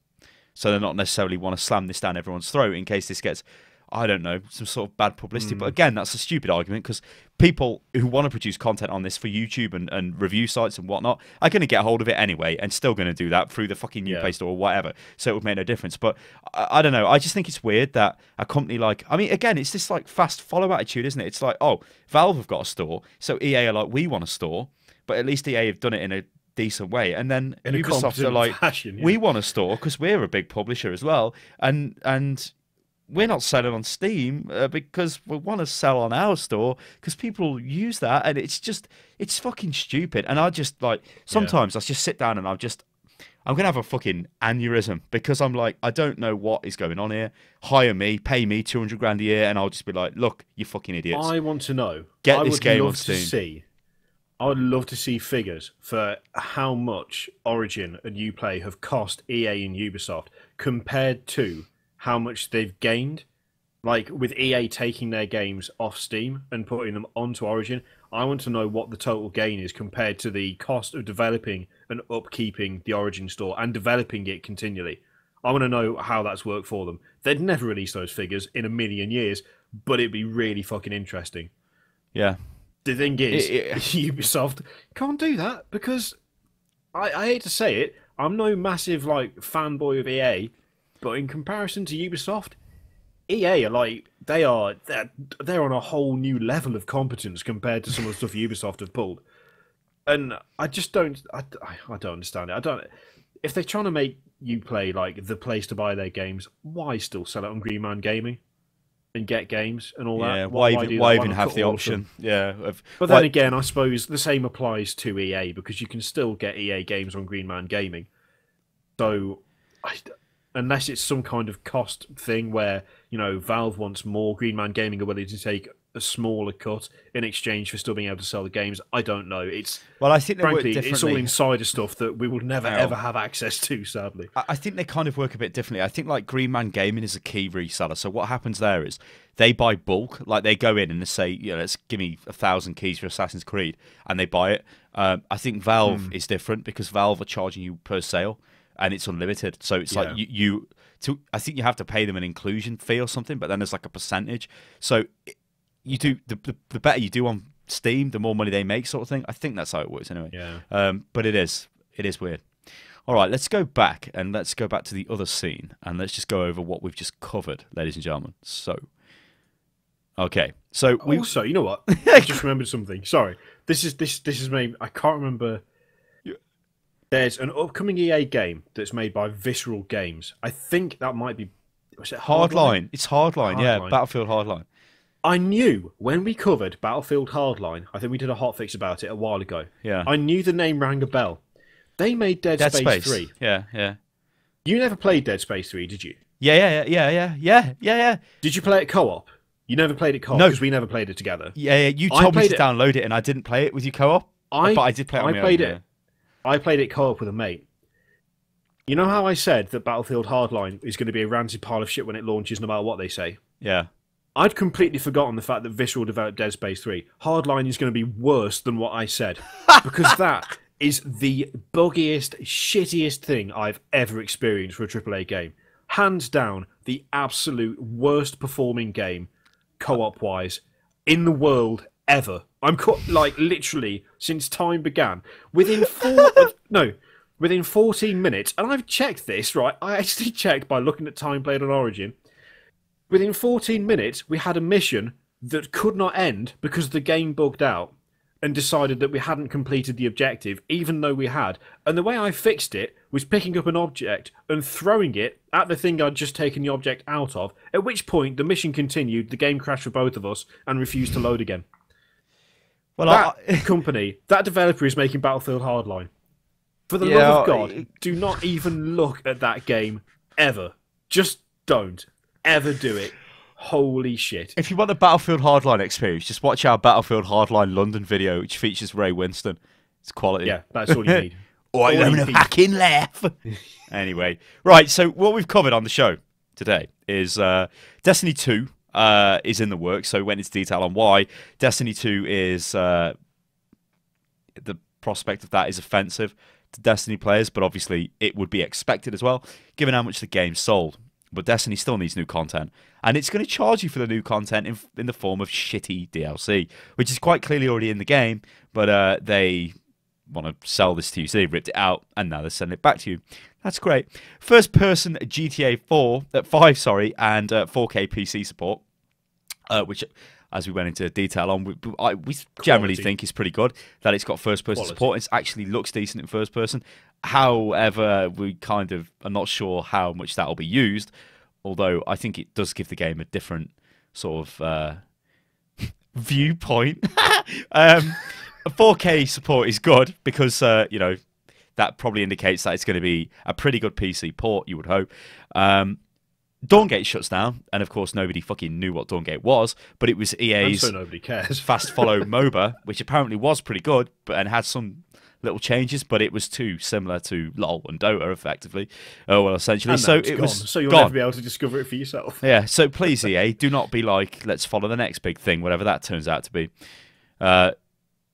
Speaker 1: so they're not necessarily want to slam this down everyone's throat in case this gets, I don't know, some sort of bad publicity. But again, that's a stupid argument, because people who want to produce content on this for YouTube and review sites and whatnot are going to get hold of it anyway, and still going to do that through the fucking Uplay store or whatever, so it would make no difference. But I don't know, I just think it's weird that a company again, it's this fast follow attitude, isn't it? It's like, oh, Valve have got a store, so EA are like, we want a store, but at least EA have done it in a decent way, and then Ubisoft are like, we want a store because we're a big publisher as well, and we're not selling on Steam because we want to sell on our store because people use that, and it's fucking stupid. And I just sometimes I just sit down and I'm gonna have a fucking aneurysm, because I'm like, I don't know what is going on here. Hire me, pay me 200 grand a year, and I'll just be like, look, you fucking idiots.
Speaker 2: I want to know.
Speaker 1: Get this game on Steam.
Speaker 2: I would love to see figures for how much Origin and Uplay have cost EA and Ubisoft compared to how much they've gained. Like, with EA taking their games off Steam and putting them onto Origin, I want to know what the total gain is compared to the cost of developing and upkeeping the Origin store and developing it continually. I want to know how that's worked for them. They'd never release those figures in a million years, but it'd be really fucking interesting.
Speaker 1: Yeah.
Speaker 2: The thing is, Ubisoft can't do that, because I hate to say it, I'm no massive fanboy of EA, but in comparison to Ubisoft, EA are they're on a whole new level of competence compared to some of the stuff Ubisoft have pulled, and I just don't don't understand it. If they're trying to make Uplay the place to buy their games, why still sell it on Green Man Gaming? and get games and all
Speaker 1: Yeah,
Speaker 2: that.
Speaker 1: why
Speaker 2: do
Speaker 1: even
Speaker 2: that?
Speaker 1: why even
Speaker 2: not
Speaker 1: have
Speaker 2: cut
Speaker 1: the
Speaker 2: all of
Speaker 1: option?
Speaker 2: them?
Speaker 1: Yeah,
Speaker 2: But then again, I suppose the same applies to EA because you can still get EA games on Green Man Gaming. So, unless it's some kind of cost thing where Valve wants more, Green Man Gaming are willing to take a smaller cut in exchange for still being able to sell the games. I don't know.
Speaker 1: I think they work
Speaker 2: frankly,
Speaker 1: differently.
Speaker 2: it's all insider stuff that we will never ever have access to. Sadly,
Speaker 1: I think they kind of work a bit differently. I think like Green Man Gaming is a key reseller. So what happens there is they buy bulk. Like they go in and they say, let's give me 1,000 keys for Assassin's Creed, and they buy it. I think Valve is different because Valve are charging you per sale, and it's unlimited. So it's like I think you have to pay them an inclusion fee or something, but then there's like a percentage. So you do the better you do on Steam, the more money they make, sort of thing. I think that's how it works anyway.
Speaker 2: Yeah.
Speaker 1: But it is weird. All right, let's go back to the other scene, and let's just go over what we've just covered, ladies and gentlemen. So, okay, so we
Speaker 2: also, you know what? I just remembered something. Sorry, this is me. I can't remember. There's an upcoming EA game that's made by Visceral Games. I think that might be. Was it
Speaker 1: Hardline? It's Hardline, yeah, Battlefield Hardline.
Speaker 2: I knew when we covered Battlefield Hardline, I think we did a hotfix about it a while ago.
Speaker 1: Yeah.
Speaker 2: I knew the name rang a bell. They made Dead Space 3.
Speaker 1: Yeah.
Speaker 2: You never played Dead Space 3, did you?
Speaker 1: Yeah.
Speaker 2: Did you play it co-op? You never played it co-op because we never played it together.
Speaker 1: Yeah. You told me to download it, and I didn't play it with you co-op. But I did play it on my own.
Speaker 2: I played it co-op with a mate. You know how I said that Battlefield Hardline is going to be a rancid pile of shit when it launches, no matter what they say?
Speaker 1: Yeah.
Speaker 2: I'd completely forgotten the fact that Visceral developed Dead Space 3. Hardline is going to be worse than what I said. Because that is the buggiest, shittiest thing I've ever experienced for a AAA game. Hands down, the absolute worst performing game, co-op-wise, in the world ever. Literally, since time began. Within 14 minutes, and I've checked this, right? I actually checked by looking at time played on Origin. Within 14 minutes, we had a mission that could not end because the game bugged out and decided that we hadn't completed the objective, even though we had. And the way I fixed it was picking up an object and throwing it at the thing I'd just taken the object out of, at which point the mission continued, the game crashed for both of us, and refused to load again. Well, that developer is making Battlefield Hardline. For the love of God, do not even look at that game, ever. Just don't. Ever do it. Holy shit.
Speaker 1: If you want the Battlefield Hardline experience, just watch our Battlefield Hardline London video, which features Ray Winston. It's quality.
Speaker 2: Yeah, that's all you need.
Speaker 1: Or I'm going to fucking laugh. Anyway, right, so what we've covered on the show today is Destiny 2 is in the works, so we went into detail on why. Destiny 2 is... the prospect of that is offensive to Destiny players, but obviously it would be expected as well, given how much the game sold. But Destiny still needs new content, and it's going to charge you for the new content in the form of shitty DLC, which is quite clearly already in the game, but they want to sell this to you, so they ripped it out, and now they're sending it back to you. That's great. First-person GTA 5, and 4K PC support, which, as we went into detail on, we generally think is pretty good, that it's got first-person support. It actually looks decent in first-person. However, we kind of are not sure how much that will be used, although I think it does give the game a different sort of viewpoint. 4K support is good because, that probably indicates that it's going to be a pretty good PC port, you would hope. Dawngate shuts down, and of course nobody fucking knew what Dawngate was, but it was EA's
Speaker 2: so nobody cares.
Speaker 1: fast follow MOBA, which apparently was pretty good, and had some little changes, but it was too similar to LoL and Dota, effectively. Essentially.
Speaker 2: And
Speaker 1: so
Speaker 2: it was
Speaker 1: gone.
Speaker 2: So you'll never be able to discover it for yourself.
Speaker 1: Yeah, so please, EA, do not be like, let's follow the next big thing, whatever that turns out to be. In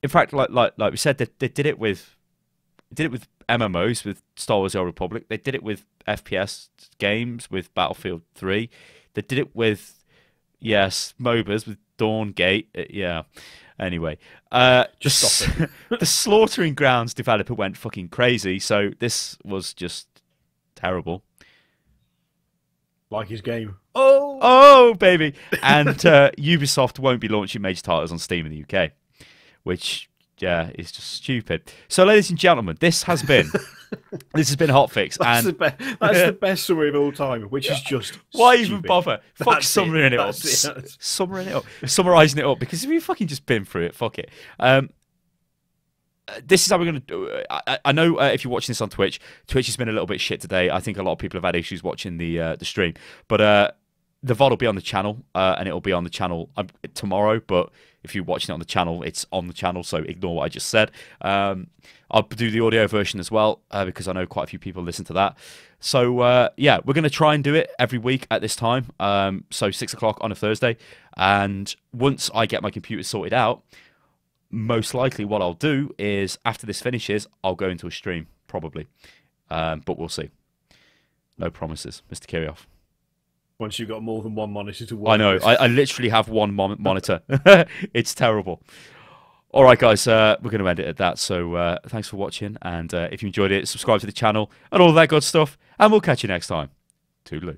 Speaker 1: fact, like we said, they did it with MMOs, with Star Wars: The Old Republic. They did it with FPS games, with Battlefield 3. They did it with, MOBAs, with Dawngate. Yeah. Anyway,
Speaker 2: just stop it.
Speaker 1: The Slaughtering Grounds developer went fucking crazy, so this was just terrible.
Speaker 2: Like his game.
Speaker 1: Oh, baby. And Ubisoft won't be launching major titles on Steam in the UK, which... is just stupid. So, ladies and gentlemen, this has been This has been HOTFIX,
Speaker 2: That's,
Speaker 1: and
Speaker 2: that's the best summary of all time, which is just
Speaker 1: why
Speaker 2: stupid.
Speaker 1: even bother? Fuck summarizing it up. Summarizing it up. Summarizing it up, because if you fucking just been through it, fuck it. This is how we're going to do it. I know if you're watching this on Twitch, Twitch has been a little bit shit today. I think a lot of people have had issues watching the stream. But the VOD will be on the channel, and it'll be on the channel tomorrow. But if you're watching it on the channel, it's on the channel, so ignore what I just said. I'll do the audio version as well, because I know quite a few people listen to that. So, yeah, we're going to try and do it every week at this time. So 6 o'clock on a Thursday. And once I get my computer sorted out, most likely what I'll do is, after this finishes, I'll go into a stream, probably. But we'll see. No promises, Mr. Kirioff.
Speaker 2: Once you've got more than one monitor to work
Speaker 1: I know.
Speaker 2: with.
Speaker 1: I literally have one monitor. It's terrible. All right, guys, we're going to end it at that. So thanks for watching. And if you enjoyed it, subscribe to the channel and all that good stuff. And we'll catch you next time. Toodaloo.